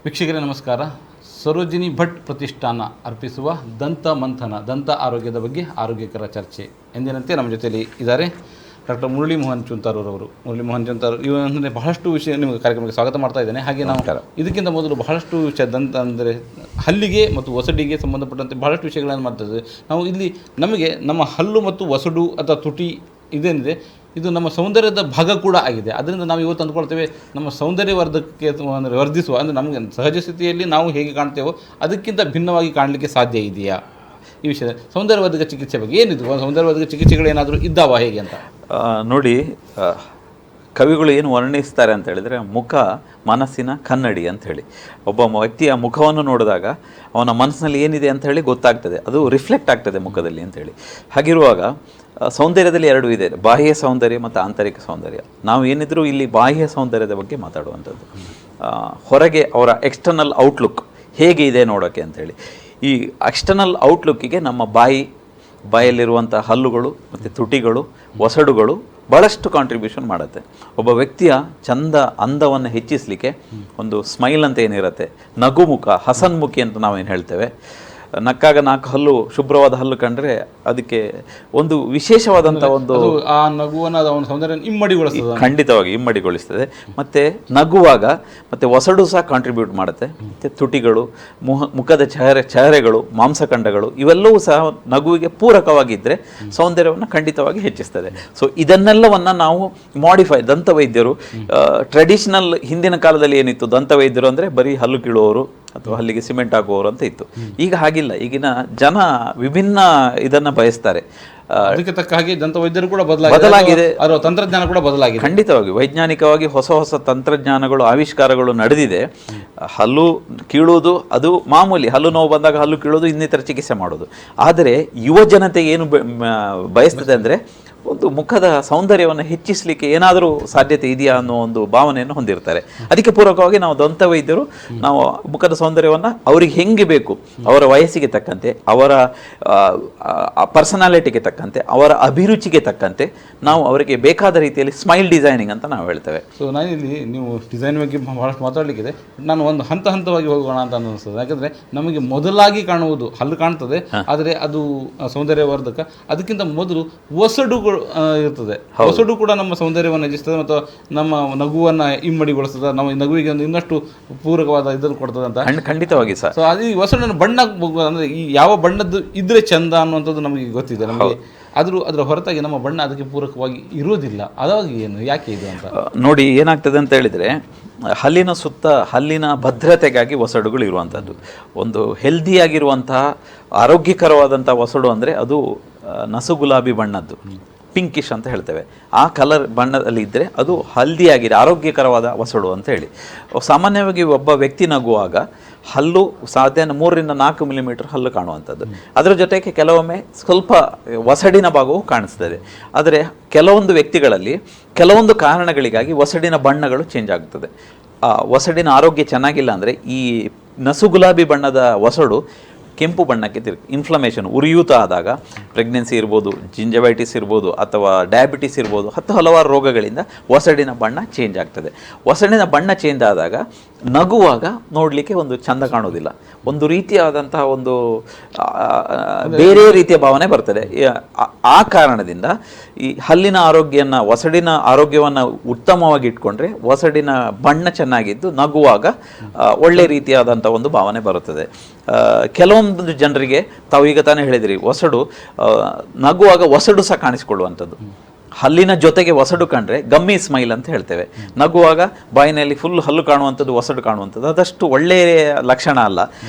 ವೀಕ್ಷಕರೇ ನಮಸ್ಕಾರ. ಸರೋಜಿನಿ ಭಟ್ ಪ್ರತಿಷ್ಠಾನ ಅರ್ಪಿಸುವ ದಂತ ಮಂಥನ, ದಂತ ಆರೋಗ್ಯದ ಬಗ್ಗೆ ಆರೋಗ್ಯಕರ ಚರ್ಚೆ. ಎಂದಿನಂತೆ ನಮ್ಮ ಜೊತೆಯಲ್ಲಿ ಇದ್ದಾರೆ ಡಾಕ್ಟರ್ ಮುರಳಿ ಮೋಹನ್ ಚುಂತಾರು ಅವರು. ಮುರಳಿ ಮೋಹನ್ ಚುಂತಾರು ಇವಂದರೆ ಬಹಳಷ್ಟು ವಿಷಯ ನಿಮಗೆ ಕಾರ್ಯಕ್ರಮಕ್ಕೆ ಸ್ವಾಗತ ಮಾಡ್ತಾ ಇದ್ದೇನೆ. ಹಾಗೆ ನಾವು ಇದಕ್ಕಿಂತ ಮೊದಲು ಬಹಳಷ್ಟು ವಿಷಯ ದಂತ ಅಂದರೆ ಹಲ್ಲಿಗೆ ಮತ್ತು ಒಸಡಿಗೆ ಸಂಬಂಧಪಟ್ಟಂತೆ ಬಹಳಷ್ಟು ವಿಷಯಗಳನ್ನು ಮಾಡ್ತಾಯಿದ್ವಿ ನಾವು. ಇಲ್ಲಿ ನಮಗೆ ನಮ್ಮ ಹಲ್ಲು ಮತ್ತು ಒಸಡು ಅಥವಾ ತುಟಿ ಇದೇನಿದೆ ಇದು ನಮ್ಮ ಸೌಂದರ್ಯದ ಭಾಗ ಕೂಡ ಆಗಿದೆ. ಅದರಿಂದ ನಾವು ಇವತ್ತು ಅಂದ್ಕೊಳ್ತೇವೆ ನಮ್ಮ ಸೌಂದರ್ಯವರ್ಧಕ್ಕೆ ಅಂದರೆ ವರ್ಧಿಸುವ ಅಂದರೆ ನಮಗೆ ಸಹಜ ಸ್ಥಿತಿಯಲ್ಲಿ ನಾವು ಹೇಗೆ ಕಾಣ್ತೇವೋ ಅದಕ್ಕಿಂತ ಭಿನ್ನವಾಗಿ ಕಾಣಲಿಕ್ಕೆ ಸಾಧ್ಯ ಇದೆಯಾ ಈ ವಿಷಯ ಸೌಂದರ್ಯವರ್ಧಕ ಚಿಕಿತ್ಸೆ ಬಗ್ಗೆ ಏನಿದು, ಸೌಂದರ್ಯವರ್ಧಕ ಚಿಕಿತ್ಸೆಗಳು ಏನಾದರೂ ಇದ್ದಾವ ಹೇಗೆ ಅಂತ ನೋಡಿ. ಕವಿಗಳು ಏನು ವರ್ಣಿಸ್ತಾರೆ ಅಂತ ಹೇಳಿದರೆ, ಮುಖ ಮನಸ್ಸಿನ ಕನ್ನಡಿ ಅಂತ ಹೇಳಿ. ಒಬ್ಬ ವ್ಯಕ್ತಿಯ ಮುಖವನ್ನು ನೋಡಿದಾಗ ಅವನ ಮನಸ್ಸಿನಲ್ಲಿ ಏನಿದೆ ಅಂತ ಹೇಳಿ ಗೊತ್ತಾಗ್ತದೆ, ಅದು ರಿಫ್ಲೆಕ್ಟ್ ಆಗ್ತದೆ ಮುಖದಲ್ಲಿ ಅಂತೇಳಿ. ಹಾಗಿರುವಾಗ ಸೌಂದರ್ಯದಲ್ಲಿ ಎರಡು ಇದೆ, ಬಾಹ್ಯ ಸೌಂದರ್ಯ ಮತ್ತು ಆಂತರಿಕ ಸೌಂದರ್ಯ. ನಾವು ಏನಿದ್ರೂ ಇಲ್ಲಿ ಬಾಹ್ಯ ಸೌಂದರ್ಯದ ಬಗ್ಗೆ ಮಾತಾಡುವಂಥದ್ದು. ಹೊರಗೆ ಅವರ ಎಕ್ಸ್ಟರ್ನಲ್ ಔಟ್ಲುಕ್ ಹೇಗೆ ಇದೆ ನೋಡೋಕ್ಕೆ ಅಂಥೇಳಿ. ಈ ಎಕ್ಸ್ಟರ್ನಲ್ ಔಟ್ಲುಕ್ಕಿಗೆ ನಮ್ಮ ಬಾಯಲ್ಲಿರುವಂಥ ಹಲ್ಲುಗಳು ಮತ್ತು ತುಟಿಗಳು, ಒಸಡುಗಳು ಭಾಳಷ್ಟು ಕಾಂಟ್ರಿಬ್ಯೂಷನ್ ಮಾಡುತ್ತೆ. ಒಬ್ಬ ವ್ಯಕ್ತಿಯ ಅಂದವನ್ನು ಹೆಚ್ಚಿಸಲಿಕ್ಕೆ ಒಂದು ಸ್ಮೈಲ್ ಅಂತ ಏನಿರುತ್ತೆ, ನಗುಮುಖ, ಹಸನ್ಮುಖಿ ಅಂತ ನಾವೇನು ಹೇಳ್ತೇವೆ. ನಕ್ಕಾಗ ನಾಲ್ಕು ಹಲ್ಲು, ಶುಭ್ರವಾದ ಹಲ್ಲು ಕಂಡ್ರೆ ಅದಕ್ಕೆ ಒಂದು ವಿಶೇಷವಾದಂಥ ಒಂದು ಆ ನಗುವನ್ನು ಸೌಂದರ್ಯ ಇಮ್ಮಡಿಗೊಳಿಸ್ತದೆ, ಖಂಡಿತವಾಗಿ ಇಮ್ಮಡಿಗೊಳಿಸ್ತದೆ. ಮತ್ತು ನಗುವಾಗ ಮತ್ತು ಒಸಡು ಸಹ ಕಾಂಟ್ರಿಬ್ಯೂಟ್ ಮಾಡುತ್ತೆ. ಮತ್ತು ತುಟಿಗಳು, ಮುಖದ ಚಹರೆಗಳು, ಮಾಂಸಖಂಡಗಳು ಇವೆಲ್ಲವೂ ಸಹ ನಗುವಿಗೆ ಪೂರಕವಾಗಿದ್ದರೆ ಸೌಂದರ್ಯವನ್ನು ಖಂಡಿತವಾಗಿ ಹೆಚ್ಚಿಸ್ತದೆ. ಸೊ ಇದನ್ನೆಲ್ಲವನ್ನು ನಾವು ಮಾಡಿಫೈ, ದಂತವೈದ್ಯರು ಟ್ರೆಡಿಷನಲ್ ಹಿಂದಿನ ಕಾಲದಲ್ಲಿ ಏನಿತ್ತು, ದಂತವೈದ್ಯರು ಅಂದರೆ ಬರೀ ಹಲ್ಲು ಕೀಳುವವರು ಅಥವಾ ಹಲ್ಲಿಗೆ ಸಿಮೆಂಟ್ ಹಾಕುವವರು ಅಂತ ಇತ್ತು. ಈಗ ಹಾಗಿಲ್ಲ. ಈಗಿನ ಜನ ವಿಭಿನ್ನ ಇದನ್ನು ಬಯಸ್ತಾರೆ. ಅದಕ್ಕೆ ತಕ್ಕ ಹಾಗೆ ದಂತವೈದ್ಯರು ಕೂಡ ಬದಲಾಗಿದೆ, ತಂತ್ರಜ್ಞಾನ ಕೂಡ ಬದಲಾಗಿದೆ. ಖಂಡಿತವಾಗಿ ವೈಜ್ಞಾನಿಕವಾಗಿ ಹೊಸ ಹೊಸ ತಂತ್ರಜ್ಞಾನಗಳು, ಆವಿಷ್ಕಾರಗಳು ನಡೆದಿದೆ. ಹಲ್ಲು ಕೀಳುವುದು ಅದು ಮಾಮೂಲಿ, ಹಲ್ಲು ನೋವು ಬಂದಾಗ ಹಲ್ಲು ಕೀಳೋದು, ಇನ್ನಿತರ ಚಿಕಿತ್ಸೆ ಮಾಡೋದು. ಆದರೆ ಯುವ ಜನತೆ ಏನು ಬಯಸ್ತದೆ ಅಂದರೆ ಒಂದು ಮುಖದ ಸೌಂದರ್ಯವನ್ನು ಹೆಚ್ಚಿಸಲಿಕ್ಕೆ ಏನಾದರೂ ಸಾಧ್ಯತೆ ಇದೆಯಾ ಅನ್ನೋ ಒಂದು ಭಾವನೆಯನ್ನು ಹೊಂದಿರ್ತಾರೆ. ಅದಕ್ಕೆ ಪೂರಕವಾಗಿ ನಾವು ದಂತವೈದ್ಯರು ನಾವು ಮುಖದ ಸೌಂದರ್ಯವನ್ನು ಅವರಿಗೆ ಹೆಂಗೆ ಬೇಕು, ಅವರ ವಯಸ್ಸಿಗೆ ತಕ್ಕಂತೆ, ಅವರ ಪರ್ಸನಾಲಿಟಿಗೆ ತಕ್ಕಂತೆ, ಅವರ ಅಭಿರುಚಿಗೆ ತಕ್ಕಂತೆ ನಾವು ಅವರಿಗೆ ಬೇಕಾದ ರೀತಿಯಲ್ಲಿ ಸ್ಮೈಲ್ ಡಿಸೈನಿಂಗ್ ಅಂತ ನಾವು ಹೇಳ್ತೇವೆ. ಸೊ ನಾನಿಲ್ಲಿ ನೀವು ಡಿಸೈನ್ ಬಗ್ಗೆ ಬಹಳಷ್ಟು ಮಾತಾಡಲಿಕ್ಕಿದೆ. ನಾನು ಒಂದು ಹಂತವಾಗಿ ಹೋಗೋಣ ಅಂತ ಅನಿಸ್ತದೆ. ಯಾಕಂದರೆ ನಮಗೆ ಮೊದಲಾಗಿ ಕಾಣುವುದು ಹಲ್ಲು ಕಾಣ್ತದೆ, ಆದರೆ ಅದು ಸೌಂದರ್ಯವರ್ಧಕ. ಅದಕ್ಕಿಂತ ಮೊದಲು ಒಸಡುಗಳು ಇರ್ತದೆ. ಒಸಡು ಕೂಡ ನಮ್ಮ ಸೌಂದರ್ಯವನ್ನು ಹೆಚ್ಚಿಸ್ತದೆ ಮತ್ತು ನಮ್ಮ ನಗುವನ್ನು ಇಮ್ಮಡಿಗೊಳಿಸ್ತದೆ, ನಮ್ಮ ನಗುವಿಗೆ ಒಂದು ಇನ್ನಷ್ಟು ಪೂರಕವಾದ ಇದನ್ನು ಕೊಡ್ತದೆ ಅಂತ. ಖಂಡಿತವಾಗಿ ಸರ್. ಸೊ ಅದು ಈ ಒಸಡನ್ನು ಬಣ್ಣ ಅಂದರೆ ಈ ಯಾವ ಬಣ್ಣದ್ದು ಇದ್ರೆ ಚಂದ ಅನ್ನುವಂಥದ್ದು ನಮಗೆ ಗೊತ್ತಿದೆ. ನಮಗೆ ಅದರ ಹೊರತಾಗಿ ನಮ್ಮ ಬಣ್ಣ ಅದಕ್ಕೆ ಪೂರಕವಾಗಿ ಇರೋದಿಲ್ಲ. ಅದಾಗಿ ಏನು, ಯಾಕೆ ಇದು ಅಂತ ನೋಡಿ. ಏನಾಗ್ತದೆ ಅಂತ ಹೇಳಿದರೆ, ಹಲ್ಲಿನ ಸುತ್ತ ಹಲ್ಲಿನ ಭದ್ರತೆಗಾಗಿ ಒಸಡುಗಳು ಇರುವಂಥದ್ದು. ಒಂದು ಹೆಲ್ದಿಯಾಗಿರುವಂತಹ ಆರೋಗ್ಯಕರವಾದಂಥ ಒಸಡು ಅಂದರೆ ಅದು ನಸುಗುಲಾಬಿ ಬಣ್ಣದ್ದು, ಪಿಂಕಿಶ್ ಅಂತ ಹೇಳ್ತೇವೆ. ಆ ಕಲರ್ ಬಣ್ಣದಲ್ಲಿ ಇದ್ದರೆ ಅದು ಹಲ್ದಿಯಾಗಿದೆ, ಆರೋಗ್ಯಕರವಾದ ಒಸಡು ಅಂತ ಹೇಳಿ. ಸಾಮಾನ್ಯವಾಗಿ ಒಬ್ಬ ವ್ಯಕ್ತಿ ನಗುವಾಗ ಹಲ್ಲು ಸಾಧಾರಣ 3 ರಿಂದ 4 ಮಿಲಿಮೀಟರ್ ಹಲ್ಲು ಕಾಣುವಂಥದ್ದು. ಅದರ ಜೊತೆಗೆ ಕೆಲವೊಮ್ಮೆ ಸ್ವಲ್ಪ ಒಸಡಿನ ಭಾಗವು ಕಾಣಿಸ್ತದೆ. ಆದರೆ ಕೆಲವೊಂದು ವ್ಯಕ್ತಿಗಳಲ್ಲಿ ಕೆಲವೊಂದು ಕಾರಣಗಳಿಗಾಗಿ ಒಸಡಿನ ಬಣ್ಣಗಳು ಚೇಂಜ್ ಆಗುತ್ತದೆ. ಒಸಡಿನ ಆರೋಗ್ಯ ಚೆನ್ನಾಗಿಲ್ಲ ಅಂದರೆ ಈ ನಸು ಗುಲಾಬಿ ಬಣ್ಣದ ಒಸಡು ಕೆಂಪು ಬಣ್ಣಕ್ಕೆ ಇನ್ಫ್ಲಮೇಷನ್, ಉರಿಯೂತ ಆದಾಗ, ಪ್ರೆಗ್ನೆನ್ಸಿ ಇರ್ಬೋದು, ಜಿಂಜವೈಟಿಸ್ ಇರ್ಬೋದು, ಅಥವಾ ಡಯಾಬಿಟಿಸ್ ಇರ್ಬೋದು, ಹಲವಾರು ರೋಗಗಳಿಂದ ಒಸಡಿನ ಬಣ್ಣ ಚೇಂಜ್ ಆಗ್ತದೆ. ಒಸಡಿನ ಬಣ್ಣ ಚೇಂಜ್ ಆದಾಗ ನಗುವಾಗ ನೋಡಲಿಕ್ಕೆ ಒಂದು ಚಂದ ಕಾಣೋದಿಲ್ಲ, ಒಂದು ರೀತಿಯಾದಂತಹ ಒಂದು ಬೇರೆ ರೀತಿಯ ಭಾವನೆ ಬರ್ತದೆ. ಆ ಕಾರಣದಿಂದ ಈ ಹಲ್ಲಿನ ಒಸಡಿನ ಆರೋಗ್ಯವನ್ನು ಉತ್ತಮವಾಗಿ ಇಟ್ಕೊಂಡ್ರೆ ಒಸಡಿನ ಬಣ್ಣ ಚೆನ್ನಾಗಿದ್ದು ನಗುವಾಗ ಒಳ್ಳೆ ರೀತಿಯಾದಂಥ ಒಂದು ಭಾವನೆ ಬರುತ್ತದೆ. ಕೆಲವೊಂದು ಜನರಿಗೆ ತಾವು ಈಗ ತಾನೇ ಹೇಳಿದಿರಿ, ಒಸಡು ನಗುವಾಗ ಒಸಡು ಸಹ ಕಾಣಿಸಿಕೊಳ್ಳುವಂಥದ್ದು. ಹಲ್ಲಿನ ಜೊತೆಗೆ ಒಸಡು ಕಂಡ್ರೆ ಗಮ್ಮಿ ಸ್ಮೈಲ್ ಅಂತ ಹೇಳ್ತೇವೆ. ನಗುವಾಗ ಬಾಯಿನಲ್ಲಿ ಫುಲ್ ಹಲ್ಲು ಕಾಣುವಂಥದ್ದು, ಒಸಡು ಕಾಣುವಂಥದ್ದು ಅದಷ್ಟು ಒಳ್ಳೆಯ ಲಕ್ಷಣ ಅಲ್ಲ.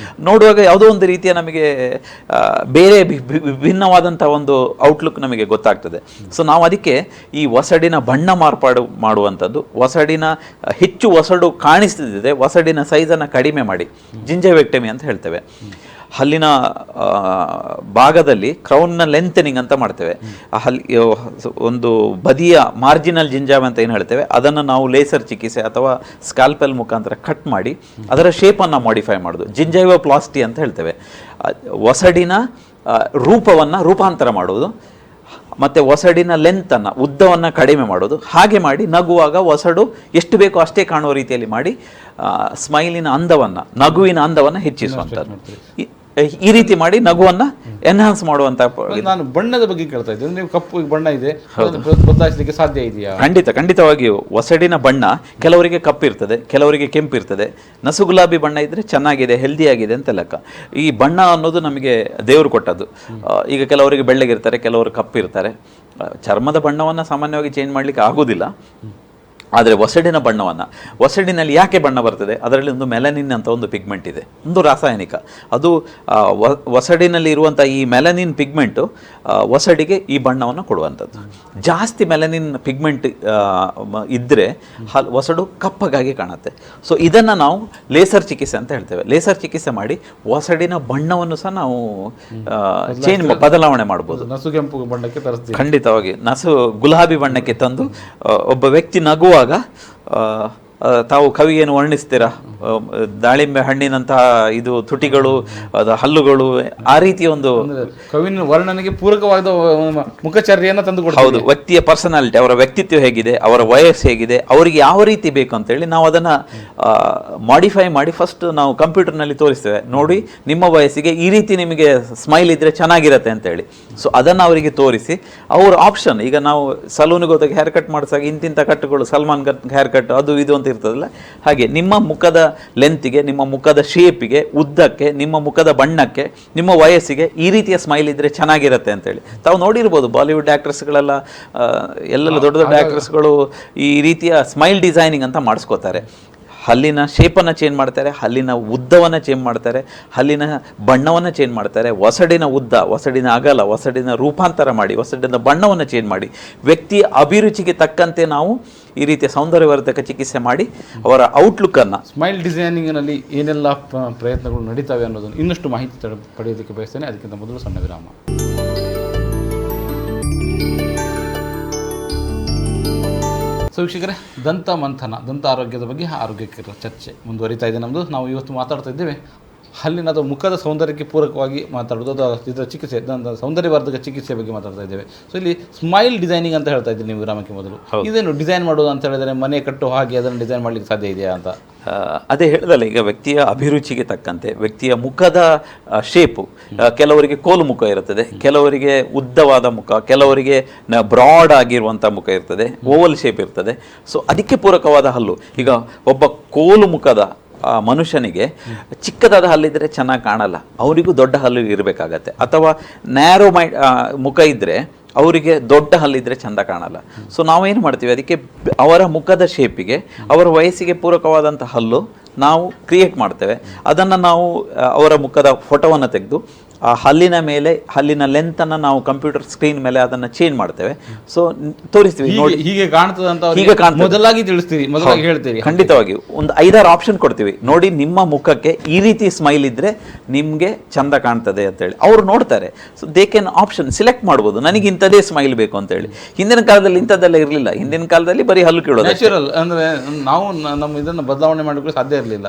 ನೋಡುವಾಗ ಯಾವುದೋ ಒಂದು ರೀತಿಯ ನಮಗೆ ಬೇರೆ ವಿಭಿನ್ನವಾದಂಥ ಒಂದು ಔಟ್ಲುಕ್ ನಮಗೆ ಗೊತ್ತಾಗ್ತದೆ. ಸೊ ನಾವು ಅದಕ್ಕೆ ಈ ಒಸಡಿನ ಬಣ್ಣ ಮಾರ್ಪಾಡು ಮಾಡುವಂಥದ್ದು, ಹೆಚ್ಚು ಒಸಡು ಕಾಣಿಸ್ತಿದ್ದೆ ಒಸಡಿನ ಸೈಜನ್ನು ಕಡಿಮೆ ಮಾಡಿ ಜಿಂಜೆವೆಕ್ಟಮಿ ಅಂತ ಹೇಳ್ತೇವೆ. ಹಲ್ಲಿನ ಭಾಗದಲ್ಲಿ ಕ್ರೌನ್ನ ಲೆಂಥನಿಂಗ್ ಅಂತ ಮಾಡ್ತೇವೆ. ಒಂದು ಬದಿಯ ಮಾರ್ಜಿನಲ್ ಜಿಂಜಾವ್ ಅಂತ ಏನು ಹೇಳ್ತೇವೆ, ಅದನ್ನು ನಾವು ಲೇಸರ್ ಚಿಕಿತ್ಸೆ ಅಥವಾ ಸ್ಕ್ಯಾಲ್ಪೆಲ್ ಮುಖಾಂತರ ಕಟ್ ಮಾಡಿ ಅದರ ಶೇಪನ್ನು ಮಾಡಿಫೈ ಮಾಡೋದು, ಜಿಂಜೈವೋಪ್ಲಾಸ್ಟಿ ಅಂತ ಹೇಳ್ತೇವೆ. ಒಸಡಿನ ರೂಪಾಂತರ ಮಾಡೋದು ಮತ್ತು ಒಸಡಿನ ಲೆಂತನ್ನು, ಉದ್ದವನ್ನು ಕಡಿಮೆ ಮಾಡೋದು. ಹಾಗೆ ಮಾಡಿ ನಗುವಾಗ ಒಸಡು ಎಷ್ಟು ಬೇಕೋ ಅಷ್ಟೇ ಕಾಣುವ ರೀತಿಯಲ್ಲಿ ಮಾಡಿ ಸ್ಮೈಲಿನ ಅಂದವನ್ನು, ನಗುವಿನ ಅಂದವನ್ನು ಹೆಚ್ಚಿಸುವಂಥದ್ದು. ಈ ರೀತಿ ಮಾಡಿ ನಗುವನ್ನು ಎನ್ಹಾನ್ಸ್ ಮಾಡುವಂಥ. ನಾನು ಬಣ್ಣದ ಬಗ್ಗೆ ಕೇಳ್ತಾ ಇದ್ದೆ, ನೀವು ಕಪ್ಪು ಬಣ್ಣ ಇದೆ, ಬದಲಾಯಿಸಲಿಕ್ಕೆ ಸಾಧ್ಯ ಇದೆಯಾ? ಖಂಡಿತವಾಗಿಯೂ. ಒಸಡಿನ ಬಣ್ಣ ಕೆಲವರಿಗೆ ಕಪ್ಪಿರ್ತದೆ, ಕೆಲವರಿಗೆ ಕೆಂಪಿರ್ತದೆ. ನಸುಗುಲಾಬಿ ಬಣ್ಣ ಇದ್ದರೆ ಚೆನ್ನಾಗಿದೆ, ಹೆಲ್ದಿಯಾಗಿದೆ ಅಂತ ಲೆಕ್ಕ. ಈ ಬಣ್ಣ ಅನ್ನೋದು ನಮಗೆ ದೇವರು ಕೊಟ್ಟದ್ದು. ಈಗ ಕೆಲವರಿಗೆ ಬೆಳ್ಳಗಿರ್ತಾರೆ, ಕೆಲವರು ಕಪ್ಪಿರ್ತಾರೆ. ಚರ್ಮದ ಬಣ್ಣವನ್ನು ಸಾಮಾನ್ಯವಾಗಿ ಚೇಂಜ್ ಮಾಡಲಿಕ್ಕೆ ಆಗೋದಿಲ್ಲ. ಆದರೆ ಒಸಡಿನ ಬಣ್ಣವನ್ನು, ಒಸಡಿನಲ್ಲಿ ಯಾಕೆ ಬಣ್ಣ ಬರ್ತದೆ? ಅದರಲ್ಲಿ ಒಂದು ಮೆಲನಿನ್ ಅಂತ ಒಂದು ಪಿಗ್ಮೆಂಟ್ ಇದೆ, ಒಂದು ರಾಸಾಯನಿಕ. ಅದು ಒಸಡಿನಲ್ಲಿ ಇರುವಂಥ ಈ ಮೆಲನಿನ್ ಪಿಗ್ಮೆಂಟು ಒಸಡಿಗೆ ಈ ಬಣ್ಣವನ್ನು ಕೊಡುವಂಥದ್ದು. ಜಾಸ್ತಿ ಮೆಲನಿನ್ ಪಿಗ್ಮೆಂಟ್ ಇದ್ದರೆ ಒಸಡು ಕಪ್ಪಗಾಗಿ ಕಾಣುತ್ತೆ. ಸೊ ಇದನ್ನು ನಾವು ಲೇಸರ್ ಚಿಕಿತ್ಸೆ ಅಂತ ಹೇಳ್ತೇವೆ. ಲೇಸರ್ ಚಿಕಿತ್ಸೆ ಮಾಡಿ ಒಸಡಿನ ಬಣ್ಣವನ್ನು ಸಹ ನಾವು ಬದಲಾವಣೆ ಮಾಡ್ಬೋದು. ನಸು ಕೆಂಪು ಬಣ್ಣಕ್ಕೆ ತರಿಸ್ತೀವಿ. ಖಂಡಿತವಾಗಿ ನಸು ಗುಲಾಬಿ ಬಣ್ಣಕ್ಕೆ ತಂದು ಒಬ್ಬ ವ್ಯಕ್ತಿ ನಗುವಾಗ ತಾವು ಕವಿಯನ್ನು ವರ್ಣಿಸ್ತೀರಾ? ದಾಳಿಂಬೆ ಹಣ್ಣಿನಂತಹ ಇದು ತುಟಿಗಳು, ಹಲ್ಲುಗಳು, ಆ ರೀತಿಯ ಒಂದು ಕವಿನ ವರ್ಣನೆಗೆ ಪೂರಕವಾದ ಮುಖಚರ್ಯೆಯನ್ನು ತಂದುಕೊಡ್ತೀವಿ. ಹೌದು, ವ್ಯಕ್ತಿಯ ಪರ್ಸನಾಲಿಟಿ, ಅವರ ವ್ಯಕ್ತಿತ್ವ ಹೇಗಿದೆ, ಅವರ ವಯಸ್ಸು ಹೇಗಿದೆ, ಅವರಿಗೆ ಯಾವ ರೀತಿ ಬೇಕು ಅಂತೇಳಿ ನಾವು ಅದನ್ನು ಮಾಡಿಫೈ ಮಾಡಿ ಫಸ್ಟ್ ನಾವು ಕಂಪ್ಯೂಟರ್ನಲ್ಲಿ ತೋರಿಸ್ತೇವೆ. ನೋಡಿ, ನಿಮ್ಮ ವಯಸ್ಸಿಗೆ ಈ ರೀತಿ ನಿಮಗೆ ಸ್ಮೈಲ್ ಇದ್ದರೆ ಚೆನ್ನಾಗಿರತ್ತೆ ಅಂತೇಳಿ. ಸೊ ಅದನ್ನು ಅವರಿಗೆ ತೋರಿಸಿ ಅವ್ರ ಆಪ್ಷನ್, ಈಗ ನಾವು ಸಲೂನಿಗೆ ಹೋದಾಗ ಹೇರ್ ಕಟ್ ಮಾಡಿಸಾಗ ಇಂತಿಂಥ ಕಟ್ಗಳು, ಸಲ್ಮಾನ್ ಹೇರ್ ಕಟ್ ಅದು ಇದು ಅಂತ ಇರ್ತದಲ್ಲ, ಹಾಗೆ ನಿಮ್ಮ ಮುಖದ ಲೆಂತಿಗೆ, ನಿಮ್ಮ ಮುಖದ ಶೇಪಿಗೆ, ಉದ್ದಕ್ಕೆ, ನಿಮ್ಮ ಮುಖದ ಬಣ್ಣಕ್ಕೆ, ನಿಮ್ಮ ವಯಸ್ಸಿಗೆ ಈ ರೀತಿಯ ಸ್ಮೈಲ್ ಇದ್ದರೆ ಚೆನ್ನಾಗಿರುತ್ತೆ ಅಂತೇಳಿ. ತಾವು ನೋಡಿರ್ಬೋದು ಬಾಲಿವುಡ್ ಆ್ಯಕ್ಟ್ರೆಸ್ಗಳೆಲ್ಲ, ಎಲ್ಲೆಲ್ಲ ದೊಡ್ಡ ದೊಡ್ಡ ಆ್ಯಕ್ಟ್ರೆಸ್ಗಳು ಈ ರೀತಿಯ ಸ್ಮೈಲ್ ಡಿಸೈನಿಂಗ್ ಅಂತ ಮಾಡಿಸ್ಕೋತಾರೆ. ಹಲ್ಲಿನ ಶೇಪನ್ನು ಚೇಂಜ್ ಮಾಡ್ತಾರೆ, ಹಲ್ಲಿನ ಉದ್ದವನ್ನು ಚೇಂಜ್ ಮಾಡ್ತಾರೆ, ಹಲ್ಲಿನ ಬಣ್ಣವನ್ನು ಚೇಂಜ್ ಮಾಡ್ತಾರೆ, ಒಸಡಿನ ಉದ್ದ, ಒಸಡಿನ ಅಗಲ, ಒಸಡಿನ ರೂಪಾಂತರ ಮಾಡಿ, ಒಸಡಿನ ಬಣ್ಣವನ್ನು ಚೇಂಜ್ ಮಾಡಿ, ವ್ಯಕ್ತಿಯ ಅಭಿರುಚಿಗೆ ತಕ್ಕಂತೆ ನಾವು ಈ ರೀತಿಯ ಸೌಂದರ್ಯವರ್ಧಕ ಚಿಕಿತ್ಸೆ ಮಾಡಿ ಅವರ ಔಟ್ಲುಕ್ಕನ್ನು. ಸ್ಮೈಲ್ ಡಿಸೈನಿಂಗ್ನಲ್ಲಿ ಏನೆಲ್ಲ ಪ್ರಯತ್ನಗಳು ನಡೀತವೆ ಅನ್ನೋದನ್ನು ಇನ್ನಷ್ಟು ಮಾಹಿತಿ ಪಡೆಯೋದಕ್ಕೆ ಬಯಸ್ತೇನೆ. ಅದಕ್ಕಿಂತ ಮೊದಲು ಸಣ್ಣ ವಿರಾಮ. ಸೊ ವೀಕ್ಷಕರೇ, ದಂತ ಮಂಥನ, ದಂತ ಆರೋಗ್ಯದ ಬಗ್ಗೆ ಆರೋಗ್ಯಕರ ಚರ್ಚೆ ಮುಂದುವರಿತಾ ಇದೆ ನಮ್ಮದು. ನಾವು ಇವತ್ತು ಮಾತಾಡ್ತಾ ಇದ್ದೇವೆ ಹಲ್ಲಿನ ಅಥವಾ ಮುಖದ ಸೌಂದರ್ಯಕ್ಕೆ ಪೂರಕವಾಗಿ ಮಾತಾಡೋದು, ಇದರ ಚಿಕಿತ್ಸೆ, ಸೌಂದರ್ಯವರ್ಧಕ ಚಿಕಿತ್ಸೆ ಬಗ್ಗೆ ಮಾತಾಡ್ತಾ ಇದ್ದೇವೆ. ಸೊ ಇಲ್ಲಿ ಸ್ಮೈಲ್ ಡಿಸೈನಿಂಗ್ ಅಂತ ಹೇಳ್ತಾ ಇದ್ದೀನಿ ನೀವು ವಿರಾಮಕ್ಕೆ ಮೊದಲು. ಇದೇನು ಡಿಸೈನ್ ಮಾಡೋದು ಅಂತ ಹೇಳಿದರೆ ಮನೆ ಕಟ್ಟೋ ಹಾಗೆ ಅದನ್ನು ಡಿಸೈನ್ ಮಾಡಲಿಕ್ಕೆ ಸಾಧ್ಯ ಇದೆಯಾ ಅಂತ? ಅದೇ ಹೇಳಿದಲ್ಲ, ಈಗ ವ್ಯಕ್ತಿಯ ಅಭಿರುಚಿಗೆ ತಕ್ಕಂತೆ ವ್ಯಕ್ತಿಯ ಮುಖದ ಶೇಪು, ಕೆಲವರಿಗೆ ಕೋಲು ಮುಖ ಇರುತ್ತದೆ, ಕೆಲವರಿಗೆ ಉದ್ದವಾದ ಮುಖ, ಕೆಲವರಿಗೆ ಬ್ರಾಡ್ ಆಗಿರುವಂಥ ಮುಖ ಇರ್ತದೆ, ಓವಲ್ ಶೇಪ್ ಇರ್ತದೆ. ಸೊ ಅದಕ್ಕೆ ಪೂರಕವಾದ ಹಲ್ಲು. ಈಗ ಒಬ್ಬ ಕೋಲು ಮುಖದ ಮನುಷ್ಯನಿಗೆ ಚಿಕ್ಕದಾದ ಹಲ್ಲಿದ್ದರೆ ಚೆನ್ನಾಗಿ ಕಾಣಲ್ಲ, ಅವರಿಗೂ ದೊಡ್ಡ ಹಲ್ಲು ಇರಬೇಕಾಗತ್ತೆ. ಅಥವಾ ನ್ಯಾರೋ ಮುಖ ಇದ್ದರೆ ಅವರಿಗೆ ದೊಡ್ಡ ಹಲ್ಲಿದ್ದರೆ ಚೆಂದ ಕಾಣಲ್ಲ. ಸೊ ನಾವೇನು ಮಾಡ್ತೀವಿ, ಅದಕ್ಕೆ ಅವರ ಮುಖದ ಶೇಪಿಗೆ, ಅವರ ವಯಸ್ಸಿಗೆ ಪೂರಕವಾದಂಥ ಹಲ್ಲು ನಾವು ಕ್ರಿಯೇಟ್ ಮಾಡ್ತೇವೆ. ಅದನ್ನು ನಾವು ಅವರ ಮುಖದ ಫೋಟೋವನ್ನು ತೆಗೆದು ಆ ಹಲ್ಲಿನ ಮೇಲೆ, ಹಲ್ಲಿನ ಲೆಂತನ್ನು ನಾವು ಕಂಪ್ಯೂಟರ್ ಸ್ಕ್ರೀನ್ ಮೇಲೆ ಅದನ್ನು ಚೇಂಜ್ ಮಾಡ್ತೇವೆ. ಸೊ ತೋರಿಸ್ತೀವಿ, ನೋಡಿ ಹೀಗೆ ಕಾಣ್ತದೆ ಅಂತ ಹೀಗೆ ಕಾಣ್ತದೆ, ಮೊದಲಾಗಿ ತಿಳಿಸ್ತೀವಿ, ಮೊದಲಾಗಿ ಹೇಳ್ತೀವಿ. ಖಂಡಿತವಾಗಿ ಒಂದು 5-6 ಆಪ್ಷನ್ ಕೊಡ್ತೀವಿ. ನೋಡಿ, ನಿಮ್ಮ ಮುಖಕ್ಕೆ ಈ ರೀತಿ ಸ್ಮೈಲ್ ಇದ್ದರೆ ನಿಮಗೆ ಚಂದ ಕಾಣ್ತದೆ ಅಂತೇಳಿ ಅವ್ರು ನೋಡ್ತಾರೆ. So they can option select ಮಾಡ್ಬೋದು, ನನಗೆ ಇಂಥದ್ದೇ ಸ್ಮೈಲ್ ಬೇಕು ಅಂತೇಳಿ. ಹಿಂದಿನ ಕಾಲದಲ್ಲಿ ಇಂಥದ್ದೆಲ್ಲ ಇರಲಿಲ್ಲ. ಹಿಂದಿನ ಕಾಲದಲ್ಲಿ ಬರೀ ಹಲ್ಲು ಕೀಳೋದು, ನ್ಯಾಚುರಲ್. ಅಂದ್ರೆ ನಾವು ನಮ್ಮ ಇದನ್ನು ಬದಲಾವಣೆ ಮಾಡಲಿಕ್ಕೆ ಸಾಧ್ಯ ಇರಲಿಲ್ಲ.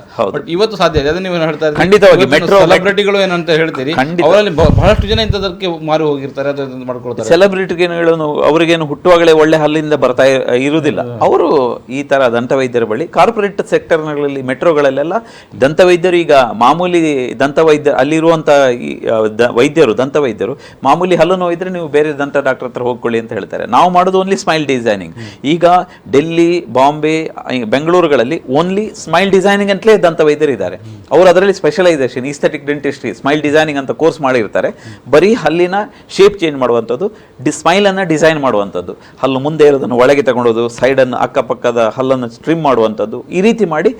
ಇವತ್ತು ಸಾಧ್ಯ ಇದೆ. ಅದನ್ನ ನೀವು ಹೇಳ್ತಾ ಇದ್ದೀರಿ. ಖಂಡಿತವಾಗಿ ಮೆಟ್ರೋ ಸೆಲೆಬ್ರಿಟಿಗಳು ಏನಂತ ಹೇಳ್ತೀರಿ, ಅವರಲ್ಲಿ ಬಹಳಷ್ಟು ಜನ ಇಂಥದಕ್ಕೆ ಮಾರು ಹೋಗಿರ್ತಾರೆ, ಅದನ್ನು ಮಾಡ್ಕೊಳ್ತಾರೆ. ಸೆಲೆಬ್ರಿಟಿಗೇನು ಹೇಳೋನು, ಅವರಿಗೇನು ಹುಟ್ಟುವಾಗಲೇ ಒಳ್ಳೆ ಹಲ್ಲಿಂದ ಬರ್ತಾ ಇರುವುದಿಲ್ಲ. ಅವರು ಈ ಥರ ದಂತವೈದ್ಯರ ಬಳಿ, ಕಾರ್ಪೊರೇಟ್ ಸೆಕ್ಟರ್ಗಳಲ್ಲಿ, ಮೆಟ್ರೋಗಳಲ್ಲೆಲ್ಲ ದಂತವೈದ್ಯರು, ಈಗ ಮಾಮೂಲಿ ದಂತವೈದ್ಯ ಅಲ್ಲಿರುವಂಥ ವೈದ್ಯರು, ದಂತವೈದ್ಯರು ಮಾಮೂಲಿ ಹಲ್ಲು ನೋವಿದ್ರೆ ನೀವು ಬೇರೆ ದಂತ ಡಾಕ್ಟರ್ ಹತ್ರ ಹೋಗ್ಕೊಳ್ಳಿ ಅಂತ ಹೇಳ್ತಾರೆ. ನಾವು ಮಾಡೋದು ಓನ್ಲಿ ಸ್ಮೈಲ್ ಡಿಸೈನಿಂಗ್. ಈಗ ಡೆಲ್ಲಿ, ಬಾಂಬೆ, ಬೆಂಗಳೂರುಗಳಲ್ಲಿ ಓನ್ಲಿ ಸ್ಮೈಲ್ ಡಿಸೈನಿಂಗ್ ಅಂತಲೇ ದಂತವೈದ್ಯರು ಇದ್ದಾರೆ. ಅವರು ಅದರಲ್ಲಿ specialisation, aesthetic dentistry, smile designing ಅಂತ ಕೋರ್ಸ್ ಮಾಡಿರ್ತಾರೆ. ಬರೀ ಹಲ್ಲಿನ ಶೇಪ್ ಚೇಂಜ್ ಮಾಡುವಂಥದ್ದು, ಸ್ಮೈಲನ್ನು ಡಿಸೈನ್ ಮಾಡುವಂಥದ್ದು, ಹಲ್ಲು ಮುಂದೆ ಇರೋದನ್ನು ಒಳಗೆ ತಗೊಳ್ಳೋದು, ಸೈಡನ್ನು ಅಕ್ಕಪಕ್ಕದ ಹಲ್ಲನ್ನು ಟ್ರಿಮ್ ಮಾಡುವಂಥದ್ದು, ಈ ರೀತಿ ಮಾಡಿ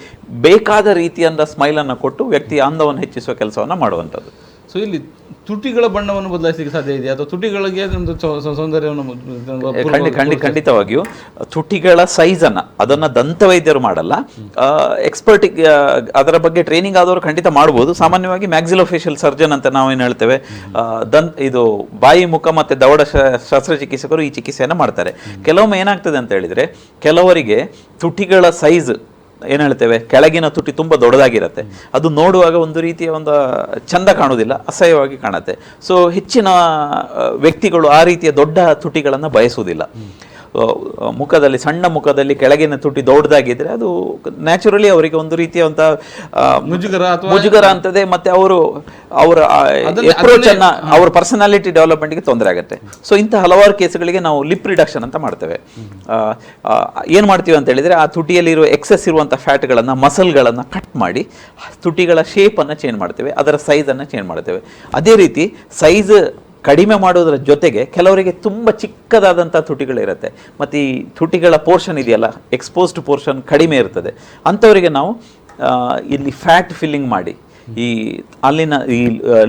ಬೇಕಾದ ರೀತಿಯಿಂದ ಸ್ಮೈಲನ್ನು ಕೊಟ್ಟು ವ್ಯಕ್ತಿಯ ಅಂದವನ್ನು ಹೆಚ್ಚಿಸುವ ಕೆಲಸವನ್ನು ಮಾಡುವಂಥದ್ದು. ಸೊ ಇಲ್ಲಿ ತುಟಿಗಳ ಬಣ್ಣವನ್ನು ಬದಲಾಯಿಸಲಿಕ್ಕೆ ಸಾಧ್ಯ ಇದೆಯಾ, ಅಥವಾ ತುಟಿಗಳಿಗೆ ಒಂದು ಸೌಂದರ್ಯವನ್ನು? ಖಂಡಿತವಾಗಿಯೂ ತುಟಿಗಳ ಸೈಜನ್ನು ಅದನ್ನು ದಂತವೈದ್ಯರು ಮಾಡಲ್ಲ. ಎಕ್ಸ್ಪರ್ಟಿಗೆ ಅದರ ಬಗ್ಗೆ ಟ್ರೈನಿಂಗ್ ಆದವರು ಖಂಡಿತ ಮಾಡ್ಬೋದು. ಸಾಮಾನ್ಯವಾಗಿ ಮ್ಯಾಕ್ಸಿಲೋಫೇಶಿಯಲ್ ಸರ್ಜನ್ ಅಂತ ನಾವೇನು ಹೇಳ್ತೇವೆ, ಇದು ಬಾಯಿ, ಮುಖ ಮತ್ತು ದವಡ ಶಸ್ತ್ರಚಿಕಿತ್ಸಕರು ಈ ಚಿಕಿತ್ಸೆಯನ್ನು ಮಾಡ್ತಾರೆ. ಕೆಲವೊಮ್ಮೆ ಏನಾಗ್ತದೆ ಅಂತ ಹೇಳಿದರೆ, ಕೆಲವರಿಗೆ ತುಟಿಗಳ ಸೈಜ್ ಏನು ಹೇಳ್ತೇವೆ, ಕೆಳಗಿನ ತುಟಿ ತುಂಬ ದೊಡ್ಡದಾಗಿರುತ್ತೆ. ಅದು ನೋಡುವಾಗ ಒಂದು ರೀತಿಯ ಒಂದು ಚಂದ ಕಾಣುವುದಿಲ್ಲ, ಅಸಹ್ಯವಾಗಿ ಕಾಣುತ್ತೆ. ಸೊ ಹೆಚ್ಚಿನ ವ್ಯಕ್ತಿಗಳು ಆ ರೀತಿಯ ದೊಡ್ಡ ತುಟಿಗಳನ್ನು ಬಯಸುವುದಿಲ್ಲ. ಮುಖದಲ್ಲಿ ಸಣ್ಣ ಮುಖದಲ್ಲಿ ಕೆಳಗಿನ ತುಟಿ ದೊಡ್ಡದಾಗಿದ್ರೆ ಅದು ನ್ಯಾಚುರಲಿ ಅವರಿಗೆ ಒಂದು ರೀತಿಯಂತ ಮುಜುಗರ ಅಂತದೆ, ಮತ್ತೆ ಅವರ ಅಪ್ರೋಚ್ ಅನ್ನ ಅವ್ರ ಪರ್ಸನಾಲಿಟಿ ಡೆವಲಪ್ಮೆಂಟ್ಗೆ ತೊಂದರೆ ಆಗುತ್ತೆ. ಸೊ ಇಂಥ ಹಲವಾರು ಕೇಸ್ಗಳಿಗೆ ನಾವು ಲಿಪ್ ರಿಡಕ್ಷನ್ ಅಂತ ಮಾಡ್ತೇವೆ. ಏನು ಮಾಡ್ತೀವಿ ಅಂತ ಹೇಳಿದ್ರೆ ಆ ತುಟಿಯಲ್ಲಿರುವ ಎಕ್ಸೆಸ್ ಇರುವಂಥ ಫ್ಯಾಟ್ಗಳನ್ನು, ಮಸಲ್ಗಳನ್ನು ಕಟ್ ಮಾಡಿ ತುಟಿಗಳ ಶೇಪನ್ನು ಚೇಂಜ್ ಮಾಡ್ತೇವೆ, ಅದರ ಸೈಜನ್ನು ಚೇಂಜ್ ಮಾಡ್ತೇವೆ. ಅದೇ ರೀತಿ ಸೈಜ್ ಕಡಿಮೆ ಮಾಡೋದರ ಜೊತೆಗೆ ಕೆಲವರಿಗೆ ತುಂಬ ಚಿಕ್ಕದಾದಂಥ ತುಟಿಗಳಿರುತ್ತೆ, ಮತ್ತು ಈ ತುಟಿಗಳ ಪೋರ್ಷನ್ ಇದೆಯಲ್ಲ, ಎಕ್ಸ್ಪೋಸ್ಡ್ ಪೋರ್ಷನ್ ಕಡಿಮೆ ಇರ್ತದೆ. ಅಂಥವರಿಗೆ ನಾವು ಇಲ್ಲಿ ಫ್ಯಾಟ್ ಫಿಲ್ಲಿಂಗ್ ಮಾಡಿ ಈ ಅಲ್ಲಿನ ಈ